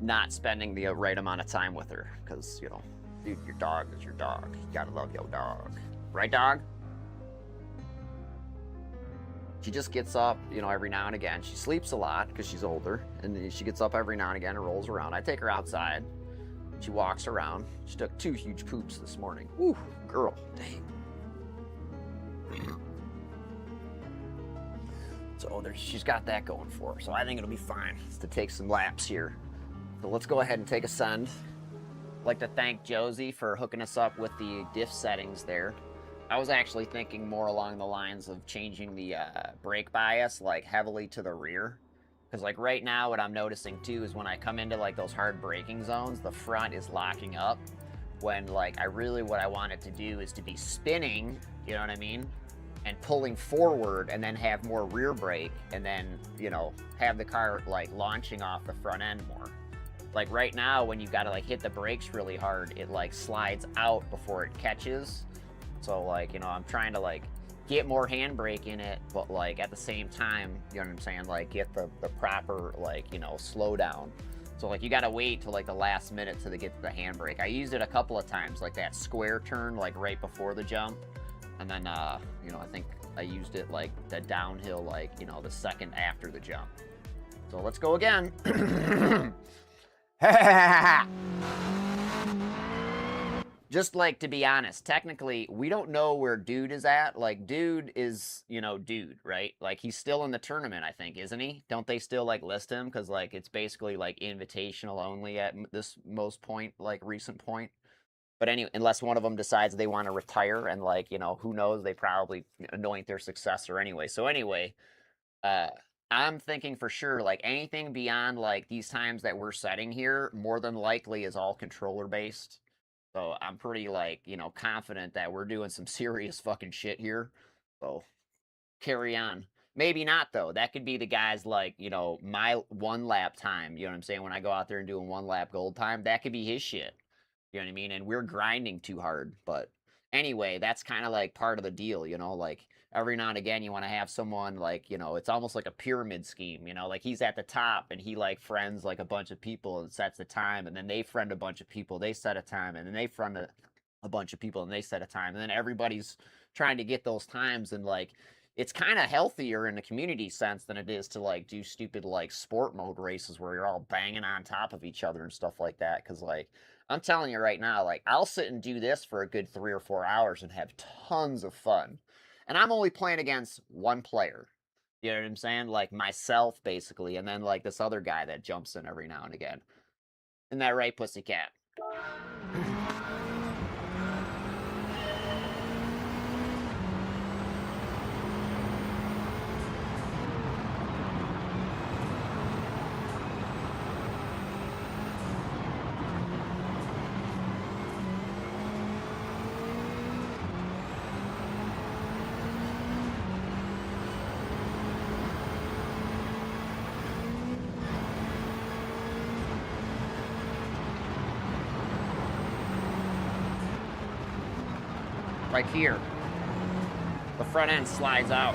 not spending the right amount of time with her, because, you know, dude, your dog is your dog. You gotta love your dog. Right, dog? She just gets up, you know, every now and again. She sleeps a lot because she's older, and she gets up every now and again and rolls around. I take her outside. She walks around. She took 2 huge poops this morning. Woo, girl, dang. So she's got that going for her. So I think it'll be fine to take some laps here. So let's go ahead and take a send. I'd like to thank Josie for hooking us up with the diff settings there. I was actually thinking more along the lines of changing the brake bias, like, heavily to the rear. Because, like, right now what I'm noticing, too, is when I come into, like, those hard braking zones, the front is locking up. When, like, what I want it to do is to be spinning, you know what I mean? And pulling forward, and then have more rear brake, and then, you know, have the car, like, launching off the front end more. Like, right now, when you've got to, like, hit the brakes really hard, it, like, slides out before it catches. So, like, you know, I'm trying to, like, get more handbrake in it, but, like, at the same time, you know what I'm saying, like, get the proper, like, you know, slow down. So, like, you gotta wait till, like, the last minute to get to the handbrake. I used it a couple of times, like that square turn, like, right before the jump. And then, you know, I think I used it, like, the downhill, like, you know, the second after the jump. So, let's go again. Just, like, to be honest, technically, we don't know where Dude is at. Like, Dude is, you know, Dude, right? Like, he's still in the tournament, I think, isn't he? Don't they still, like, list him? Because, like, it's basically, like, invitational only at this most point, like, recent point. But anyway, unless one of them decides they want to retire and, like, you know, who knows? They probably anoint their successor anyway. So anyway, I'm thinking for sure, like, anything beyond, like, these times that we're setting here, more than likely is all controller-based. So I'm pretty, like, you know, confident that we're doing some serious fucking shit here. So carry on. Maybe not, though. That could be the guys, like, you know, my 1 lap time. You know what I'm saying? When I go out there and doing 1 lap gold time, that could be his shit. You know what I mean? And we're grinding too hard. But anyway, that's kind of like part of the deal, you know? Like, every now and again, you want to have someone, like, you know, it's almost like a pyramid scheme, you know? Like, he's at the top, and he, like, friends, like, a bunch of people and sets the time, and then they friend a bunch of people, they set a time, and then they friend a bunch of people, and they set a time, and then everybody's trying to get those times, and, like, it's kind of healthier in the community sense than it is to, like, do stupid, like, sport mode races where you're all banging on top of each other and stuff like that, because, like, I'm telling you right now, like, I'll sit and do this for a good 3 or 4 hours and have tons of fun. And I'm only playing against one player. You know what I'm saying? Like, myself, basically, and then, like, this other guy that jumps in every now and again. Isn't that right, pussycat? Right here, the front end slides out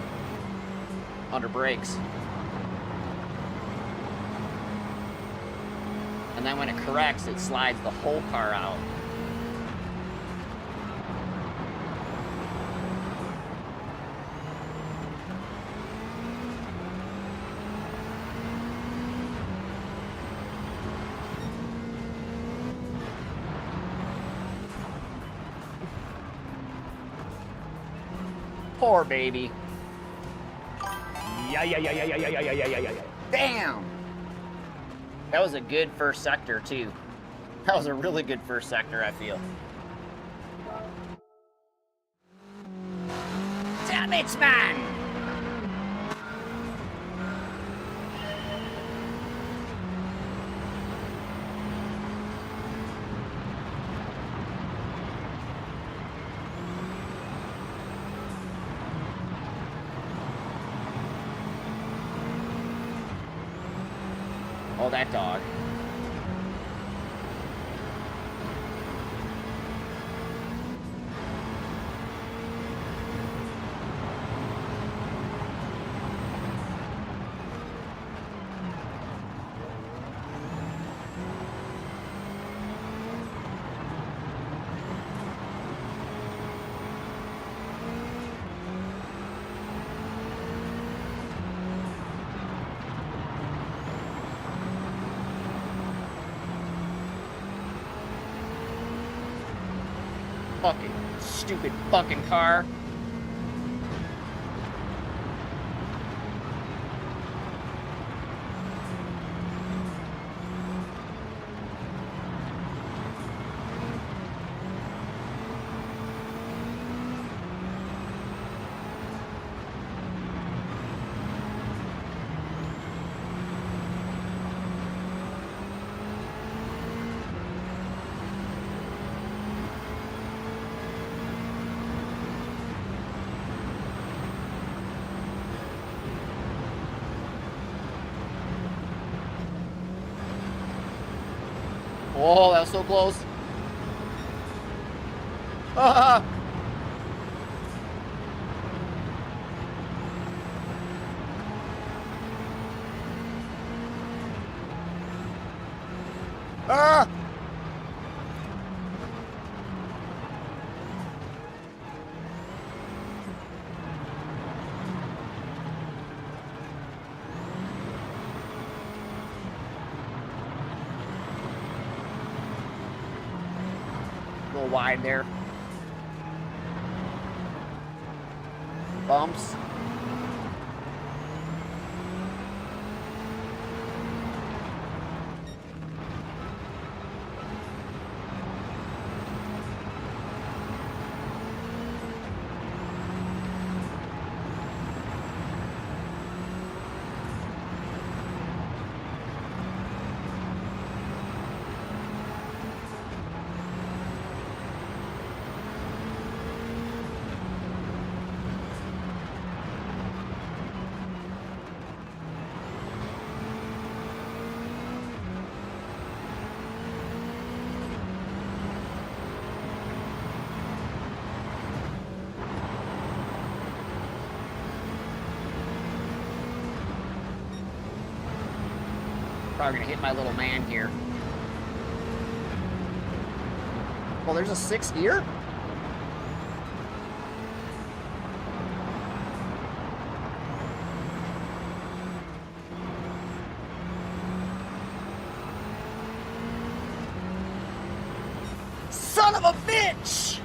under brakes. And then when it corrects, it slides the whole car out. Poor baby. Yeah. Damn! That was a good first sector, too. That was a really good first sector, I feel. Damn it, man! Oh, that dog. Fucking stupid fucking car. Oh, that was so close. Ah! Ah! A little wide there. Bumps. Probably gonna hit my little man here. Well, there's a 6th gear? Son of a bitch!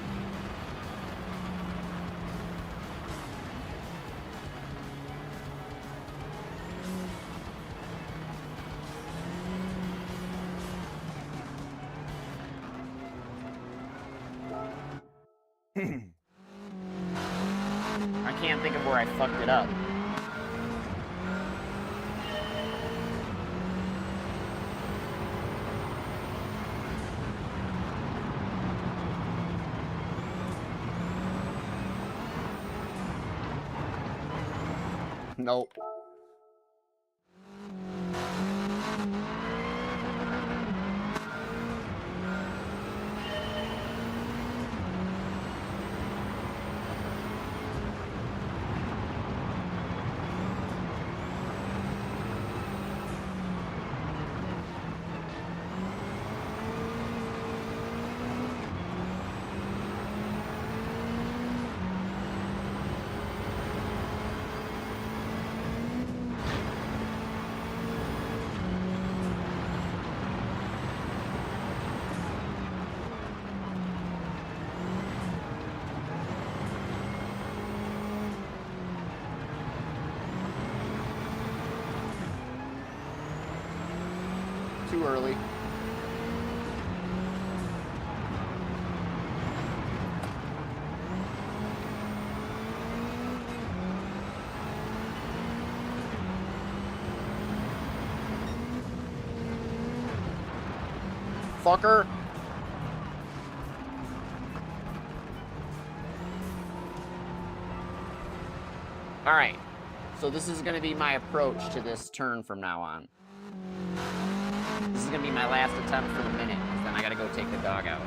I can't think of where I fucked it up. Nope. Too early. motherfucker. All right. So this is going to be my approach to this turn from now on. This is going to be my last attempt for the minute, because then I got to go take the dog out.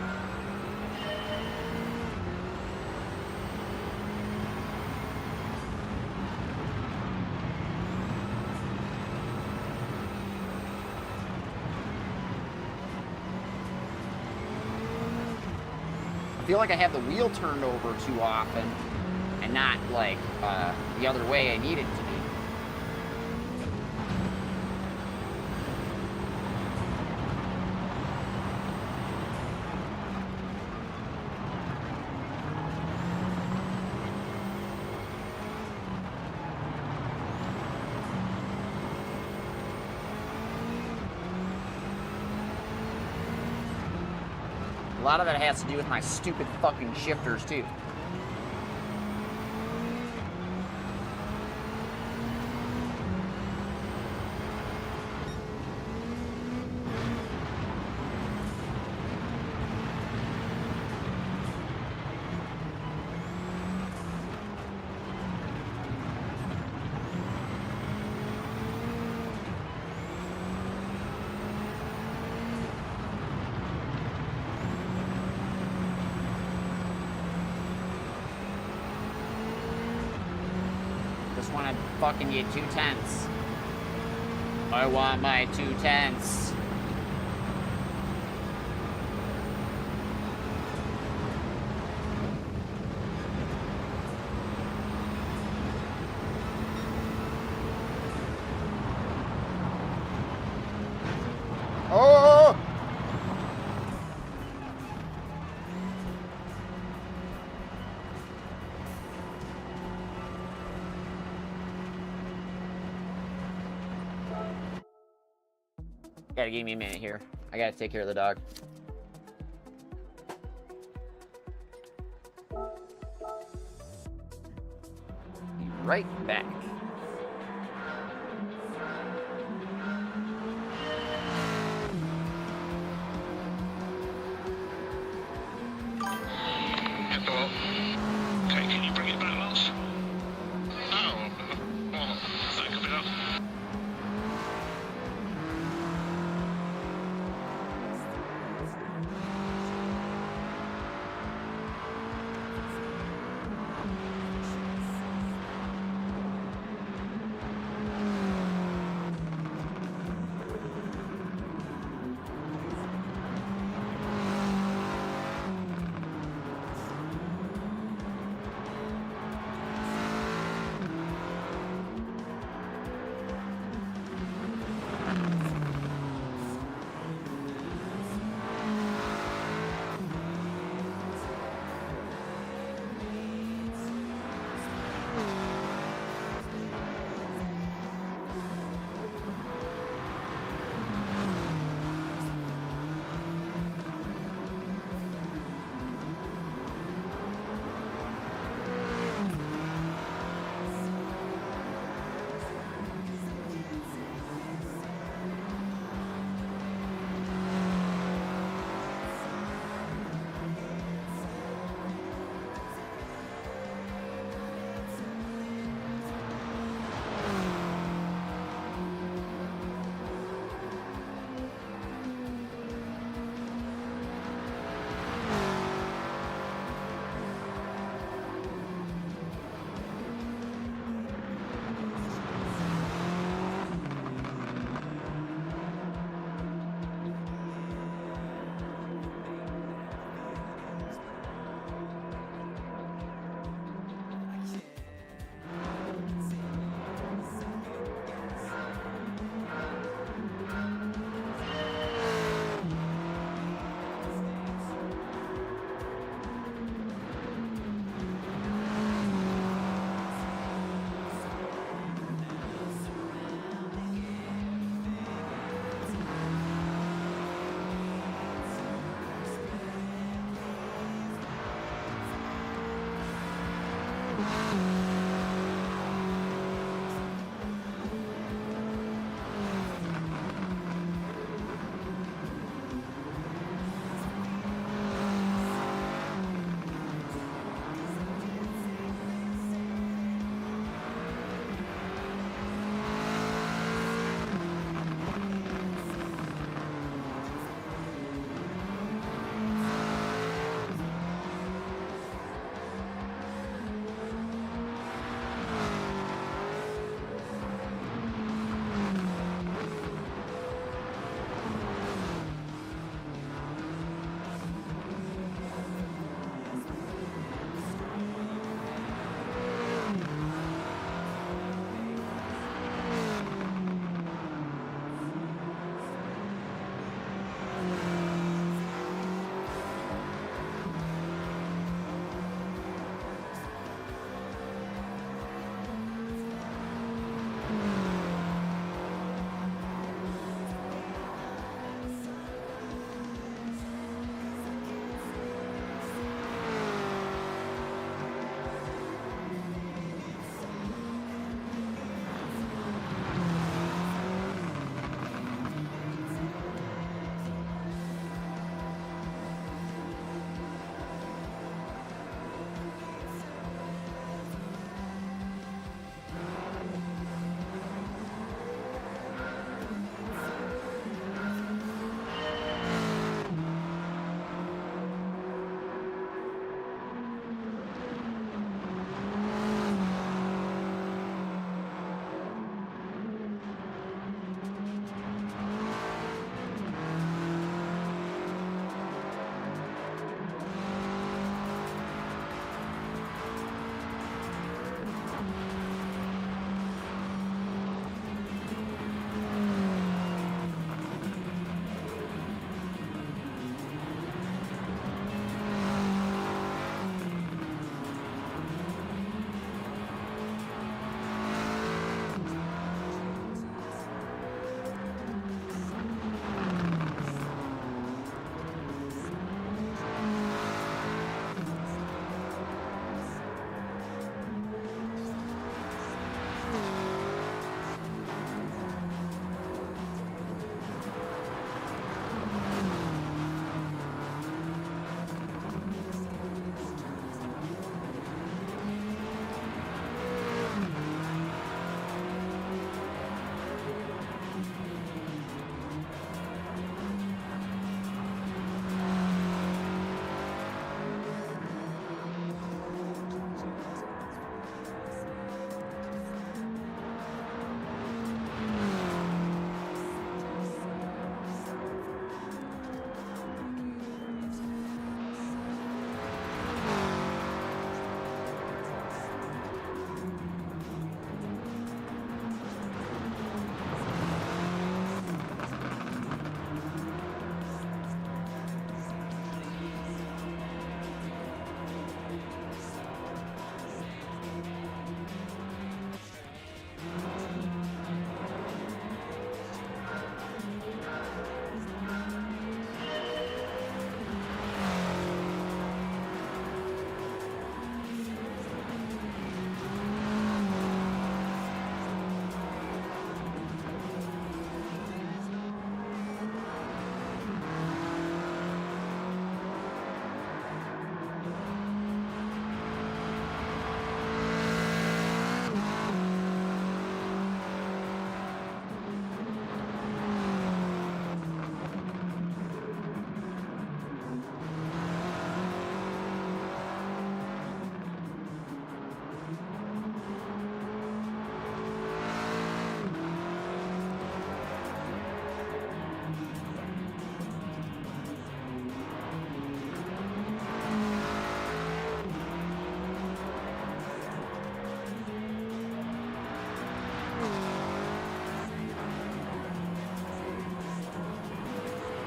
I feel like I have the wheel turned over too often and not like the other way I need it to be. A lot of that has to do with my stupid fucking shifters, too. Just want to fucking get 2/10. I want my 2/10. Oh! Gotta give me a minute here. I gotta take care of the dog. Be right back. Hello. Okay, can you bring it back, Lance? Oh, well, that could be that.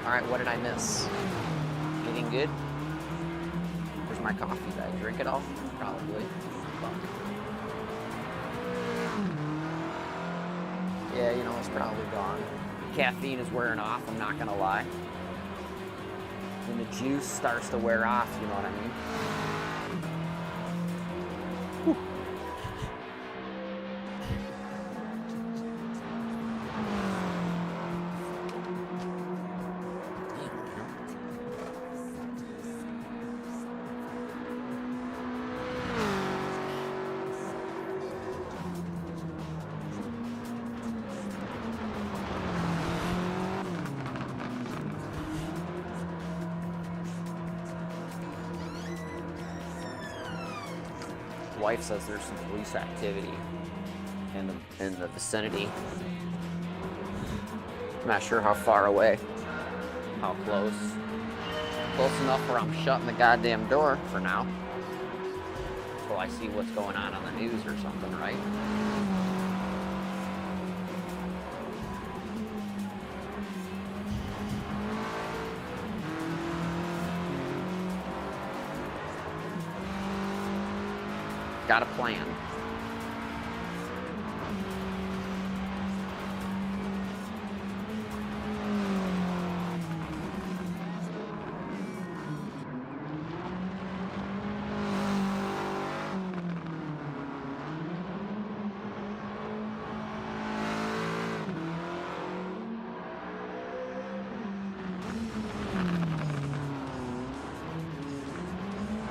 Alright, what did I miss? Anything good? Where's my coffee? Did I drink it all? Probably. Yeah, you know, it's probably gone. Caffeine is wearing off, I'm not gonna lie. When the juice starts to wear off, you know what I mean? Whew. Wife says there's some police activity in the vicinity. I'm not sure how far away, how close. Close enough where I'm shutting the goddamn door for now. So I see what's going on the news or something, right? Got a plan.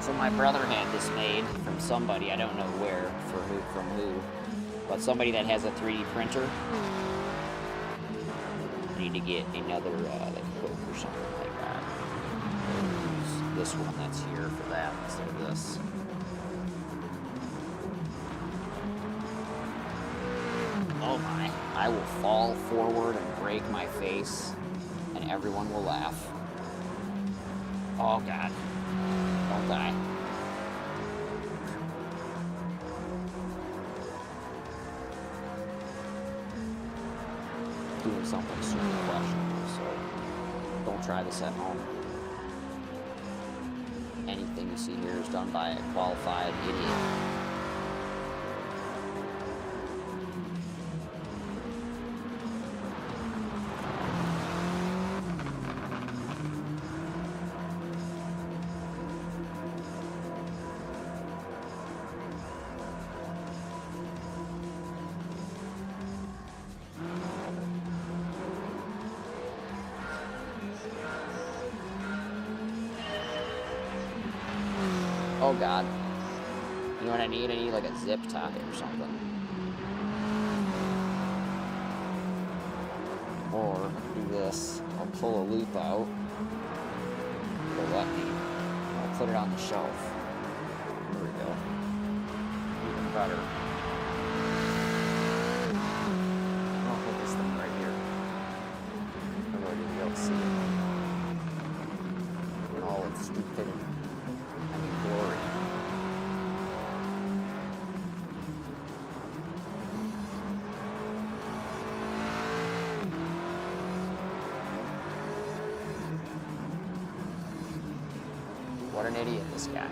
So my brother had this made from somebody, I don't know where, from who, but somebody that has a 3D printer. I need to get another like Coke or something like that. Use this one that's here for that instead of this. Oh my! I will fall forward and break my face, and everyone will laugh. Oh God. Don't die. Doing something super questionable, so don't try this at home. Anything you see here is done by a qualified idiot. Oh God. You know what I need? I need like a zip tie or something. Or do this. I'll pull a loop out. It'll let me. I'll put it on the shelf. There we go. Even better. I'll put this thing right here. I'm going to be able to see it. In all its stupidity. Glory. What an idiot, this guy.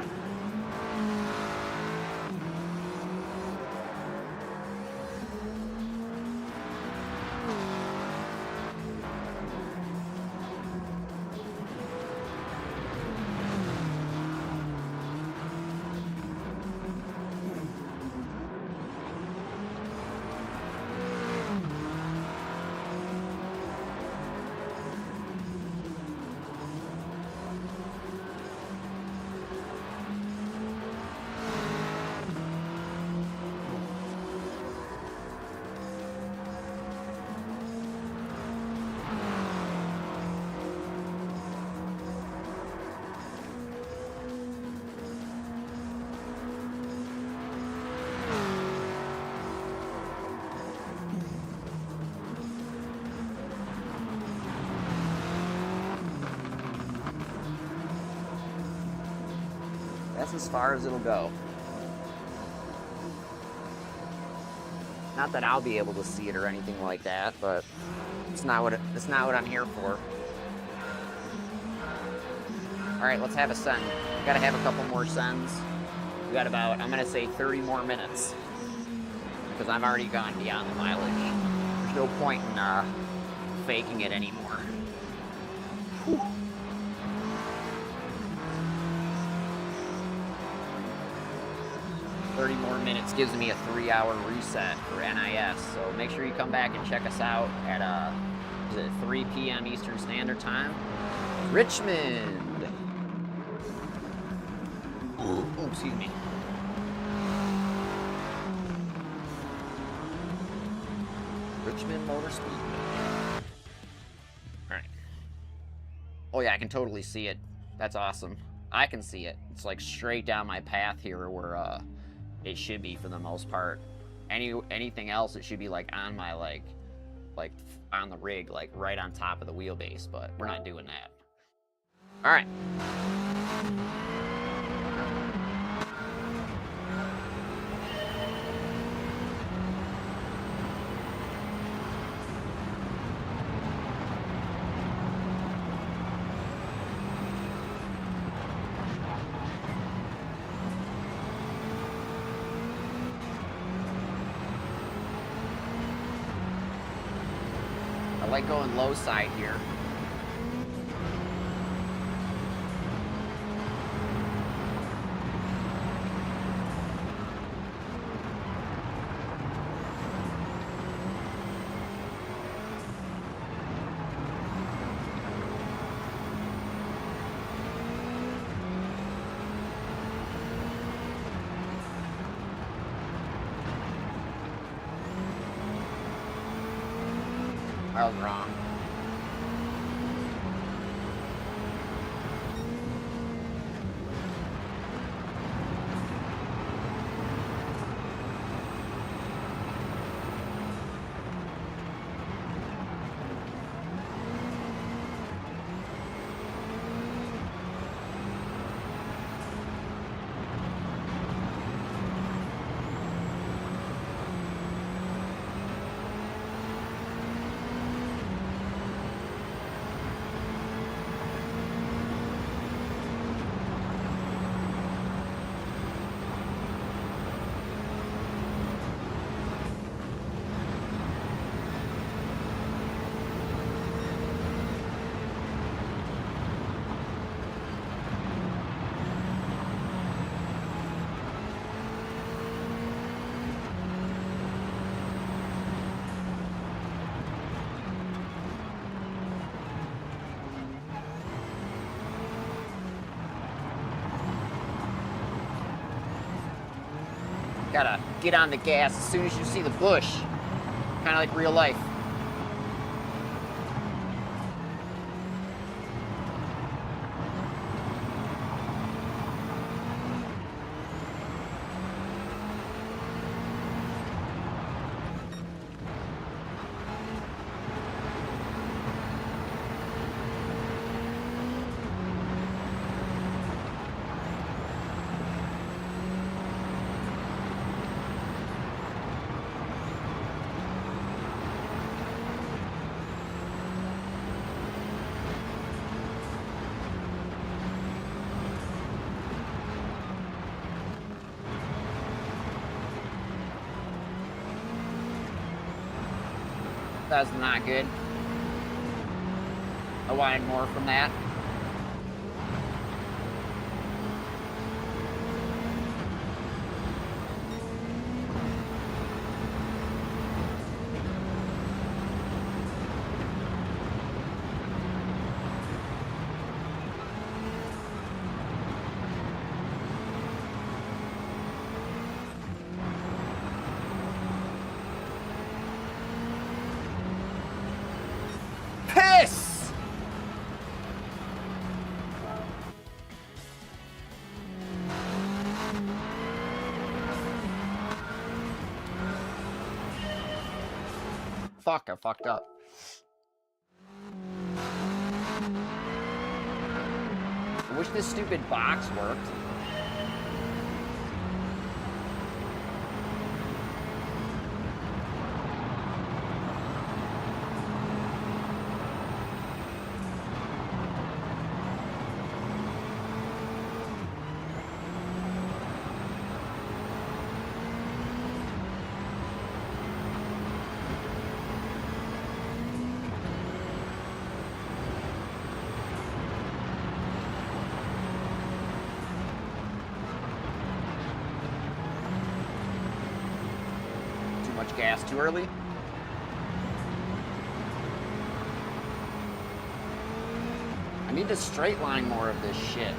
That's as far as it'll go. Not that I'll be able to see it or anything like that, but it's not what I'm here for. All right, let's have a send. We gotta have a couple more sends. We got about, I'm gonna say 30 more minutes. Because I've already gone beyond the mileage. There's no point in faking it anymore. Whew. $30 more minutes gives me a 3-hour reset for NIS. So make sure you come back and check us out at is it 3 p.m. Eastern Standard Time? Richmond. Oh, excuse me. Richmond Motor Speedway. Alright. Oh yeah, I can totally see it. That's awesome. I can see it. It's like straight down my path here where it should be for the most part. Anything else, it should be like on my like on the rig, like right on top of the wheelbase, but we're not doing that. Alright. I like going low side here. I was wrong. Gotta get on the gas as soon as you see the bush. Kind of like real life. That's not good. I wanted more from that. Piss! Fuck, I fucked up. I wish this stupid box worked. much gas too early. I need to straight line more of this shit.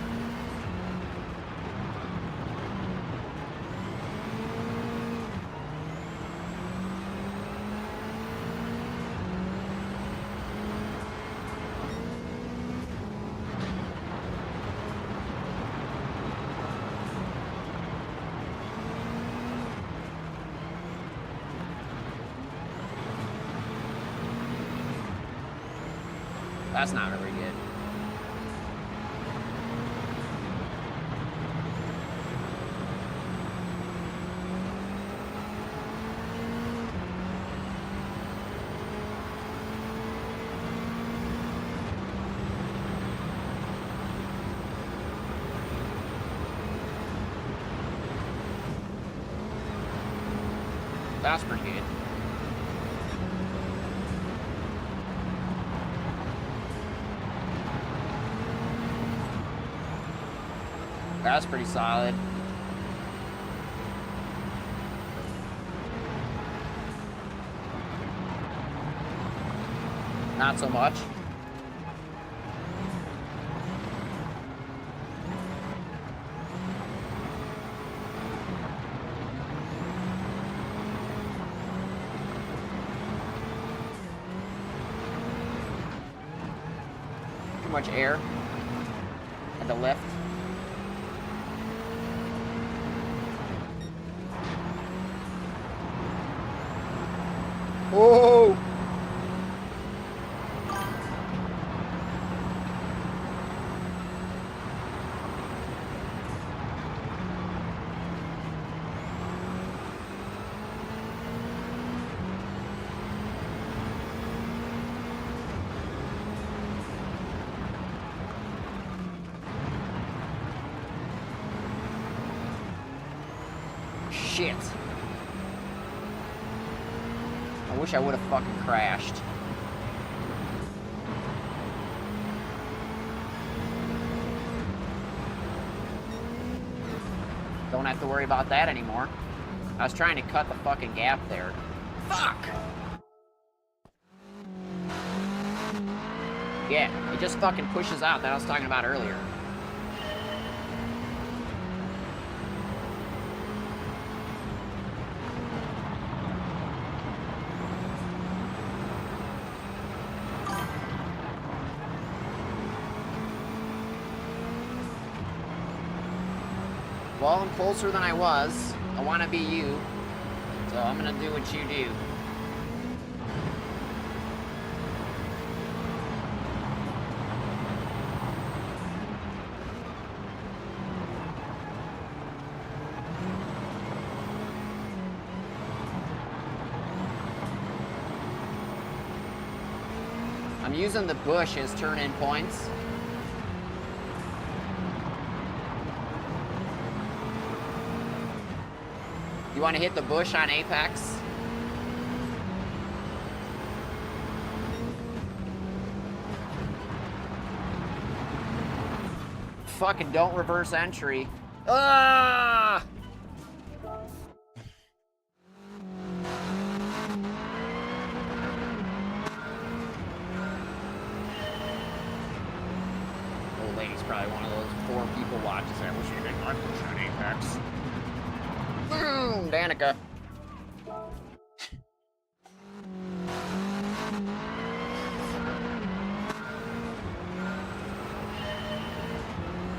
That's not very good. That's pretty good. That's pretty solid. Not so much. Too much air at the left. Whoa! Shit. I wish I would have fucking crashed. Don't have to worry about that anymore. I was trying to cut the fucking gap there. Fuck! Yeah, it just fucking pushes out that I was talking about earlier. Well, I'm closer than I was. I want to be you. So I'm going to do what you do. I'm using the bush as turn-in points. You want to hit the bush on apex? Fucking don't reverse entry. Ah! Old lady's probably one of those 4 people watches that wish you didn't like push on apex. Boom, Danica.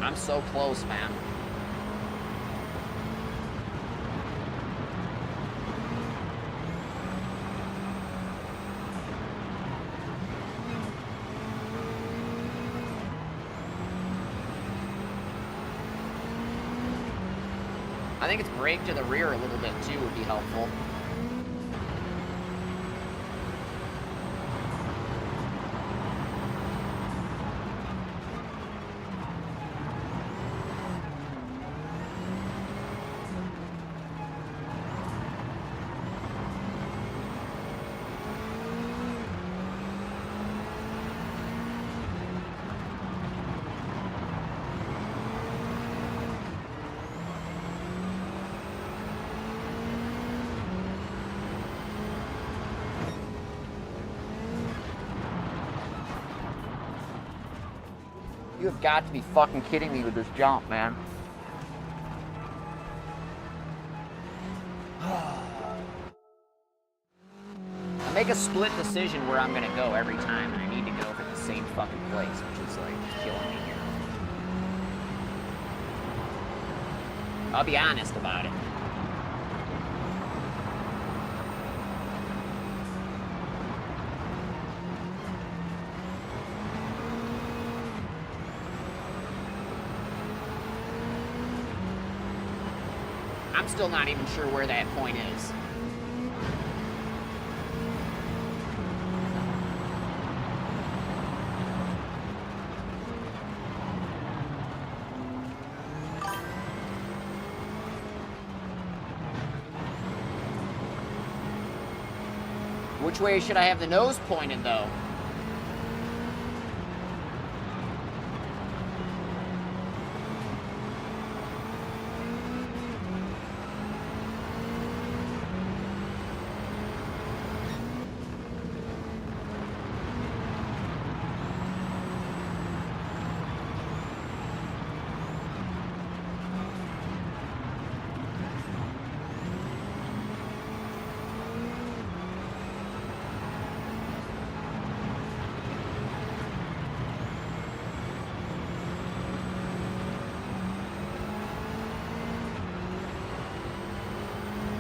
I'm so close, man. I think it's brake to the rear a little bit too would be helpful. You have got to be fucking kidding me with this jump, man. I make a split decision where I'm gonna go every time, and I need to go for the same fucking place, which is like killing me here. I'll be honest about it. I'm still not even sure where that point is. Which way should I have the nose pointed, though?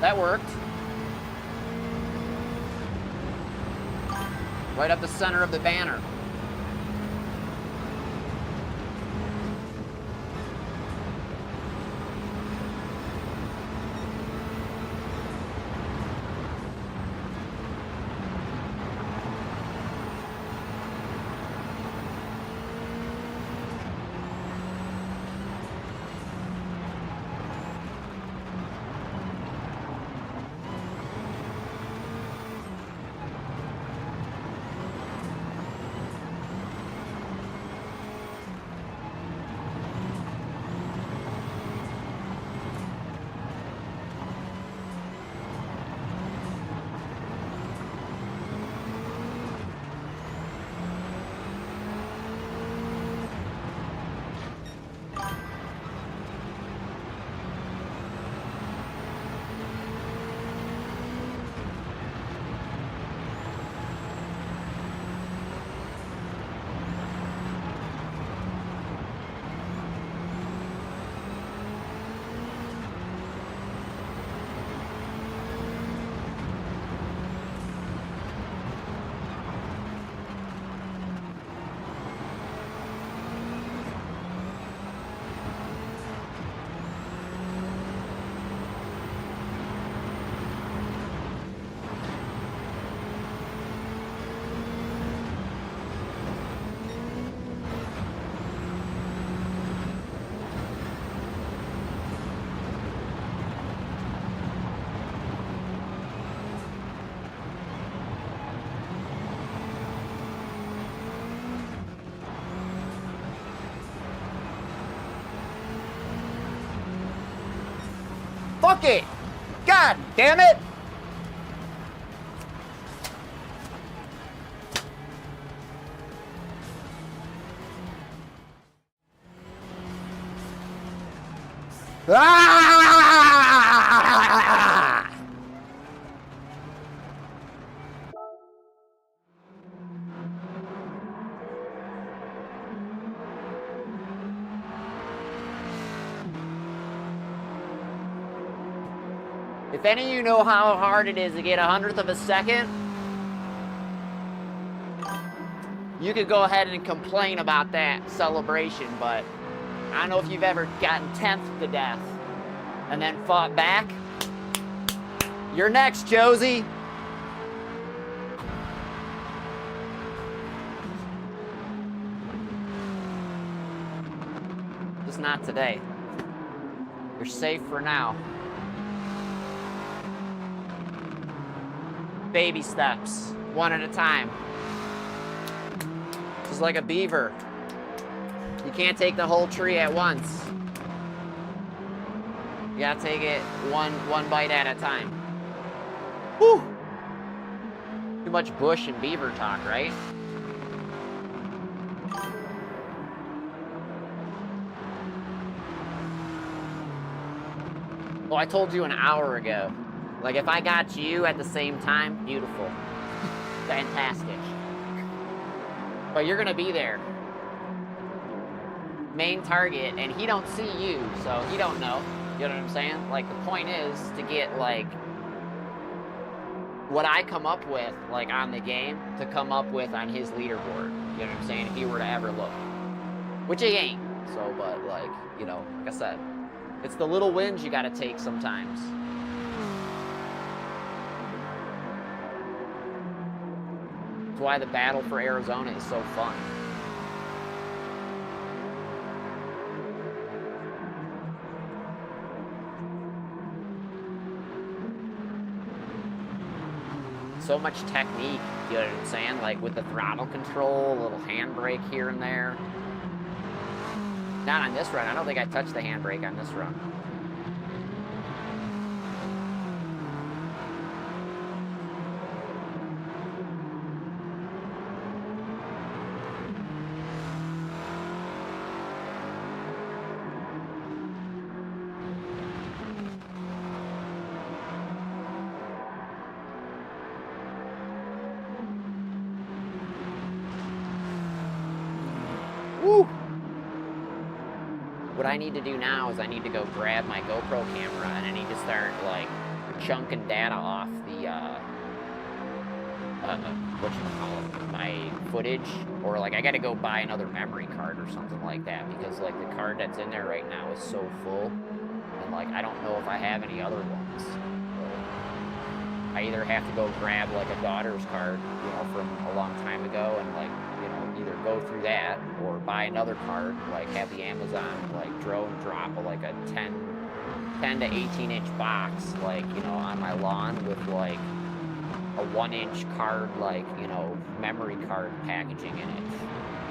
That worked. Right up the center of the banner. Fuck it! God damn it! Ah! If any of you know how hard it is to get 100th of a second, you could go ahead and complain about that celebration, but I don't know if you've ever gotten 10th to death and then fought back. You're next, Josie. Just not today. You're safe for now. Baby steps, one at a time. Just like a beaver. You can't take the whole tree at once. You gotta take it one bite at a time. Whew! Too much bush and beaver talk, right? Oh, I told you an hour ago. Like, if I got you at the same time, beautiful. Fantastic. But you're gonna be there. Main target, and he don't see you, so he don't know. You know what I'm saying? Like, the point is to get, like, what I come up with, like, on the game, to come up with on his leaderboard. You know what I'm saying? If he were to ever look. Which he ain't. So, but, like, you know, like I said, it's the little wins you gotta take sometimes. That's why the battle for Arizona is so fun. So much technique, you know what I'm saying? Like with the throttle control, a little handbrake here and there. Not on this run. I don't think I touched the handbrake on this run. Woo! What I need to do now is I need to go grab my GoPro camera and I need to start, like, chunking data off the, whatchamacallit, my footage. Or, like, I gotta go buy another memory card or something like that because, like, the card that's in there right now is so full. And, like, I don't know if I have any other ones. So I either have to go grab, like, a daughter's card, you know, from a long time ago and, like, you know, either go through that or buy another card, like have the Amazon, like, drone drop like a 10 to 18 inch box, like, you know, on my lawn with, like, a 1-inch card, like, you know, memory card packaging in it,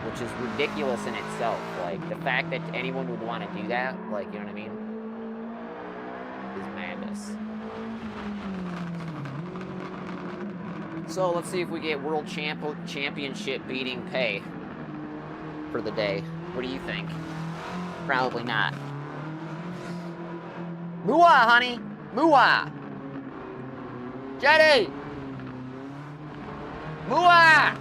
which is ridiculous in itself. Like, the fact that anyone would want to do that, like, you know what I mean, is madness. So let's see if we get world championship beating pay for the day. What do you think? Probably not. Mooah, honey! Mooah! Jetty! Mooah!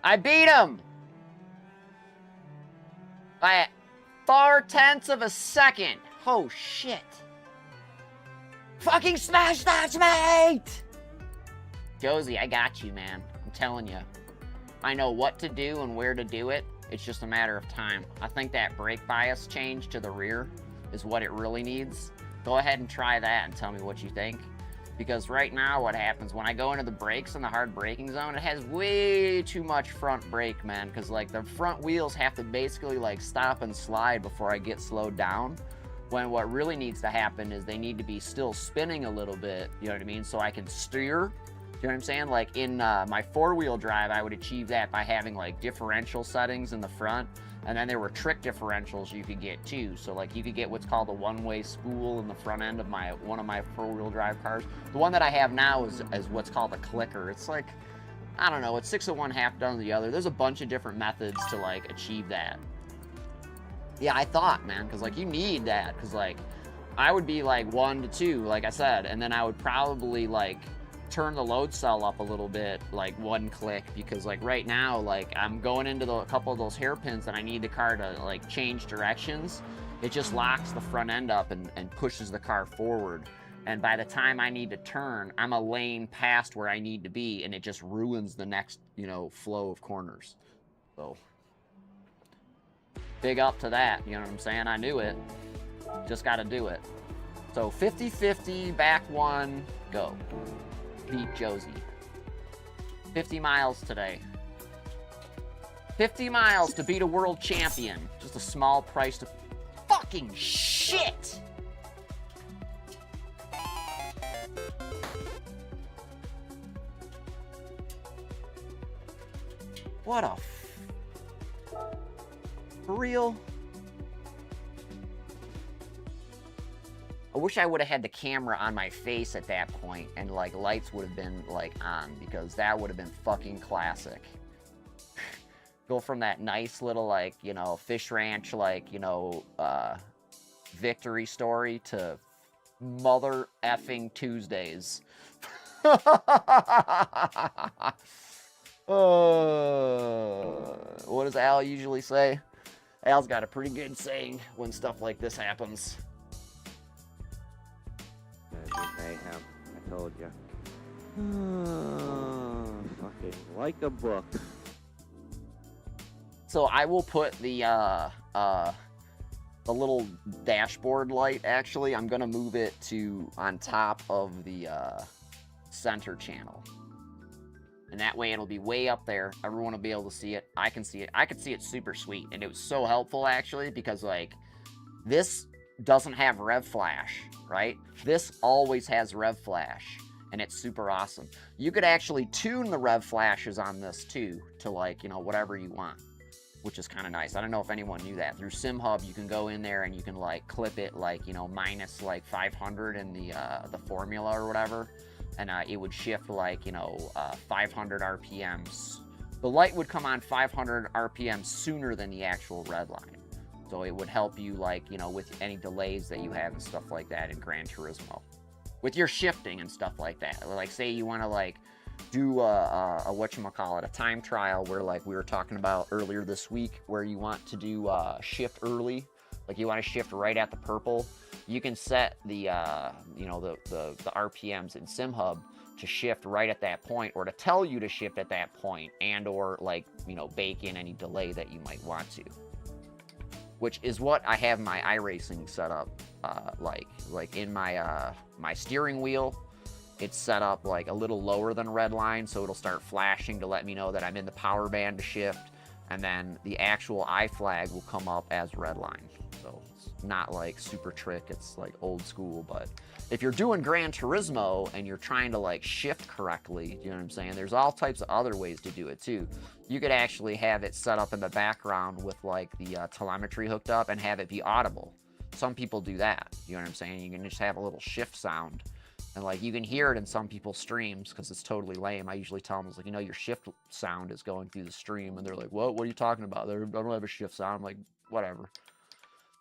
I beat him! By 4/10 of a second. Oh, shit. Fucking smash that, mate! Josie, I got you, man. I'm telling you. I know what to do and where to do it. It's just a matter of time. I think that brake bias change to the rear is what it really needs. Go ahead and try that and tell me what you think. Because right now, what happens when I go into the brakes in the hard braking zone, it has way too much front brake, man. Because, like, the front wheels have to basically, like, stop and slide before I get slowed down. When what really needs to happen is they need to be still spinning a little bit, you know what I mean, so I can steer. You know what I'm saying? Like in my 4-wheel drive, I would achieve that by having, like, differential settings in the front, and then there were trick differentials you could get too. So, like, you could get what's called a one-way spool in the front end of one of my 4-wheel drive cars. The one that I have now is what's called a clicker. It's like, I don't know, it's 6 of one, half done of the other. There's a bunch of different methods to, like, achieve that. Yeah, I thought, man, because, like, you need that, because, like, I would be, like, 1 to 2, like I said, and then I would probably, like, turn the load cell up a little bit, like, 1 click, because, like, right now, like, I'm going into a couple of those hairpins and I need the car to, like, change directions. It just locks the front end up and pushes the car forward, and by the time I need to turn, I'm a lane past where I need to be, and it just ruins the next, you know, flow of corners. So big up to that, you know what I'm saying? I knew it. Just got to do it. So 50-50, back 1, go. Beat Josie. 50 miles today. 50 miles to beat a world champion. Just a small price to... Fucking shit! What a... For real? I wish I would have had the camera on my face at that point and, like, lights would have been, like, on, because that would have been fucking classic. Go from that nice little, like, you know, fish ranch, like, you know, victory story to mother effing Tuesdays. What does Al usually say? Al's got a pretty good saying when stuff like this happens. Mayhem. I told you. Fucking like a book. So I will put the little dashboard light, actually, I'm gonna move it to on top of the center channel. And that way it'll be way up there. Everyone will be able to see it. I can see it. I could see it super sweet. And it was so helpful, actually, because, like, this doesn't have rev flash, right? This always has rev flash, and it's super awesome. You could actually tune the rev flashes on this, too, to, like, you know, whatever you want, which is kind of nice. I don't know if anyone knew that. Through SimHub, you can go in there and you can, like, clip it, like, you know, minus, like, 500 in the formula or whatever. And it would shift, like, you know, 500 RPMs. The light would come on 500 RPMs sooner than the actual red line. So it would help you, like, you know, with any delays that you have and stuff like that in Gran Turismo. With your shifting and stuff like that. Like, say you want to, like, do a whatchamacallit, a time trial where, like, we were talking about earlier this week, where you want to do shift early. Like, you want to shift right at the purple. You can set the, you know, the RPMs in SimHub to shift right at that point, or to tell you to shift at that point, and or, like, you know, bake in any delay that you might want to. Which is what I have my iRacing set up, like in my my steering wheel, it's set up like a little lower than red line, so it'll start flashing to let me know that I'm in the power band to shift, and then the actual I flag will come up as red line. So it's not like super trick, it's like old school. But if you're doing Gran Turismo and you're trying to, like, shift correctly, you know what I'm saying, there's all types of other ways to do it too. You could actually have it set up in the background with, like, the telemetry hooked up and have it be audible. Some people do that, you know what I'm saying. You can just have a little shift sound, and, like, you can hear it in some people's streams because it's totally lame. I usually tell them, it's like, you know, your shift sound is going through the stream, and they're like, what are you talking about? I don't have a shift sound. I'm like, whatever.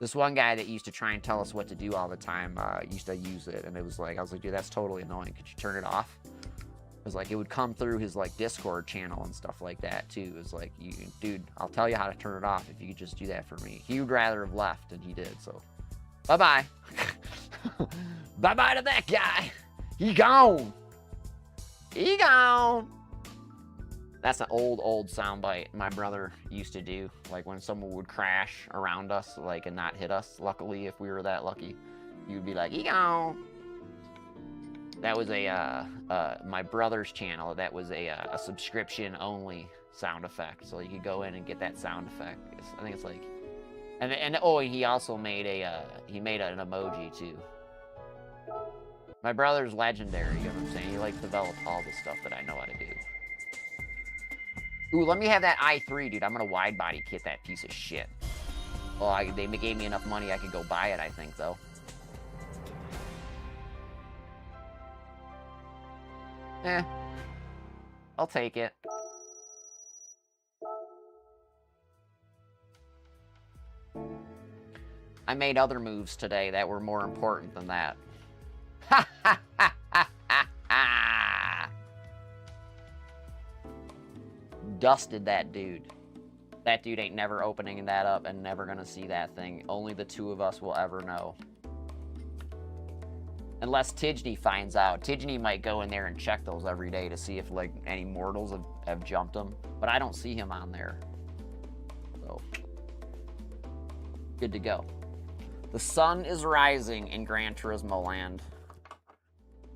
This one guy that used to try and tell us what to do all the time used to use it, and it was like, I was like, dude, that's totally annoying. Could you turn it off? It was like, it would come through his, like, Discord channel and stuff like that too. It was like, dude, I'll tell you how to turn it off if you could just do that for me. He would rather have left, and he did. So, bye-bye. Bye-bye to that guy. He gone. He gone. That's an old soundbite my brother used to do. Like, when someone would crash around us, like, and not hit us. Luckily, if we were that lucky, you'd be like, he gone. That was my brother's channel. That was a subscription-only sound effect. So you could go in and get that sound effect. I think it's like, and oh, he also made he made an emoji too. My brother's legendary. You know what I'm saying? He, like, developed all the stuff that I know how to do. Ooh, let me have that i3, dude. I'm gonna wide body kit that piece of shit. Well, they gave me enough money I could go buy it, I think, though. I'll take it. I made other moves today that were more important than that. Ha ha ha ha ha ha! Dusted that dude. That dude ain't never opening that up and never gonna see that thing. Only the two of us will ever know. Unless Tidgny finds out. Tidgny might go in there and check those every day to see if, like, any mortals have jumped them. But I don't see him on there. So, good to go. The sun is rising in Gran Turismo land.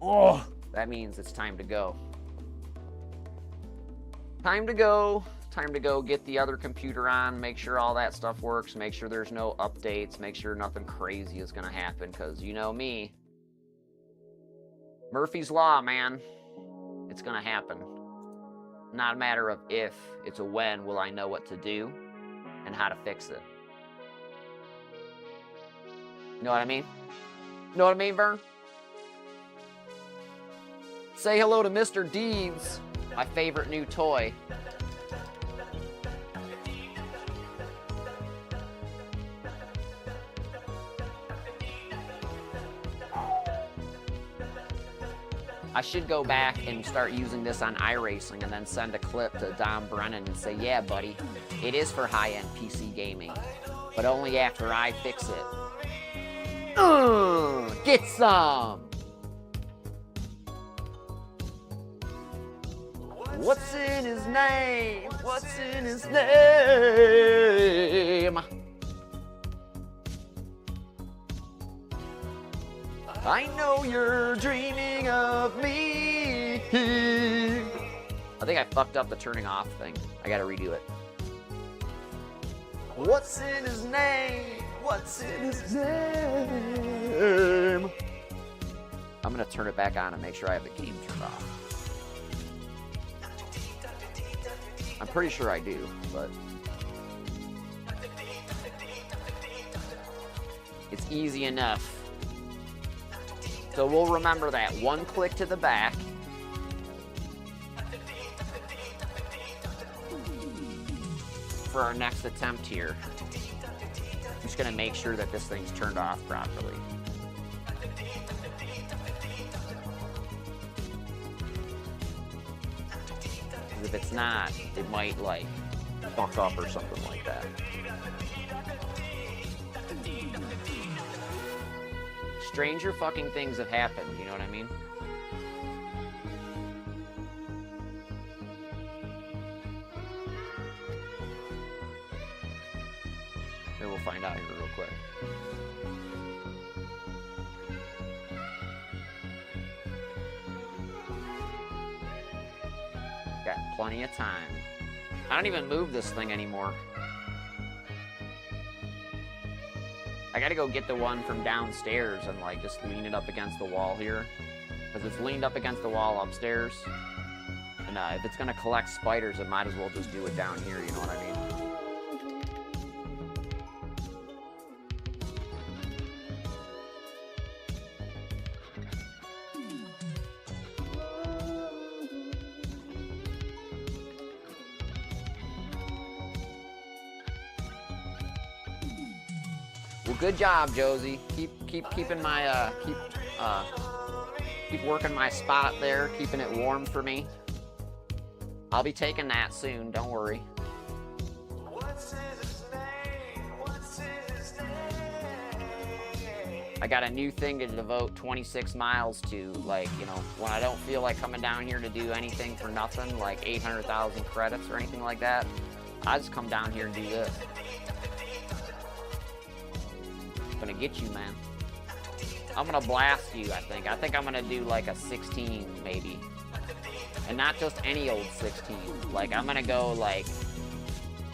Oh, that means it's time to go. Time to go. Time to go get the other computer on, make sure all that stuff works, make sure there's no updates, make sure nothing crazy is gonna happen, because you know me. Murphy's Law, man. It's gonna happen. Not a matter of if, it's a when will I know what to do and how to fix it. Know what I mean? Know what I mean, Vern? Say hello to Mr. Deeds, my favorite new toy. I should go back and start using this on iRacing and then send a clip to Dom Brennan and say, yeah, buddy, it is for high-end PC gaming, but only after I fix it. Get some! What's in his name? What's in his name? I know you're dreaming of me. I think I fucked up the turning off thing. I gotta redo it. What's in his name? What's in his name? I'm gonna turn it back on and make sure I have the game turned off. I'm pretty sure I do, but it's easy enough. So we'll remember that. One click to the back. For our next attempt here. I'm just gonna make sure that this thing's turned off properly. If it's not, it might like fuck up or something like that. Stranger fucking things have happened, you know what I mean? Here, we'll find out here real quick. Got plenty of time. I don't even move this thing anymore. I gotta go get the one from downstairs and like just lean it up against the wall here. Because it's leaned up against the wall upstairs. And if it's gonna collect spiders, it might as well just do it down here, you know what I mean? Well, good job, Josie. Keep keeping my keep working my spot there, keeping it warm for me. I'll be taking that soon. Don't worry. I got a new thing to devote 26 miles to, like, you know, when I don't feel like coming down here to do anything for nothing, like 800,000 credits or anything like that. I just come down here and do this. Gonna get you, man. I'm gonna blast you, I think. I think I'm gonna do like a 16, maybe. And not just any old 16. Like, I'm gonna go like,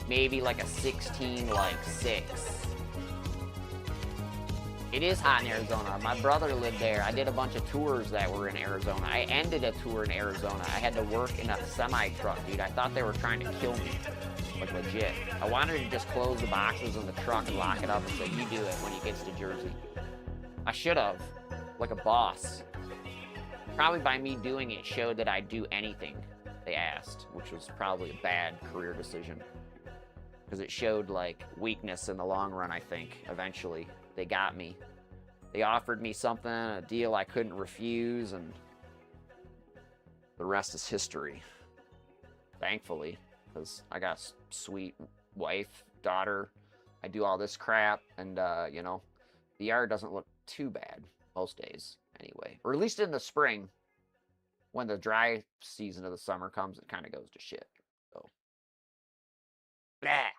maybe like a 16, like 6. It is hot in Arizona. My brother lived there. I did a bunch of tours that were in Arizona. I ended a tour in Arizona. I had to work in a semi-truck, dude. I thought they were trying to kill me. Like, legit. I wanted to just close the boxes in the truck and lock it up and say, you do it when he gets to Jersey. I should have. Like a boss. Probably by me doing it showed that I'd do anything they asked, which was probably a bad career decision. Because it showed, like, weakness in the long run, I think, eventually. They got me. They offered me something, a deal I couldn't refuse, and the rest is history. Thankfully, because I got a sweet wife, daughter. I do all this crap, and, you know, the yard doesn't look too bad most days, anyway. Or at least in the spring. When the dry season of the summer comes, it kind of goes to shit. So, blah.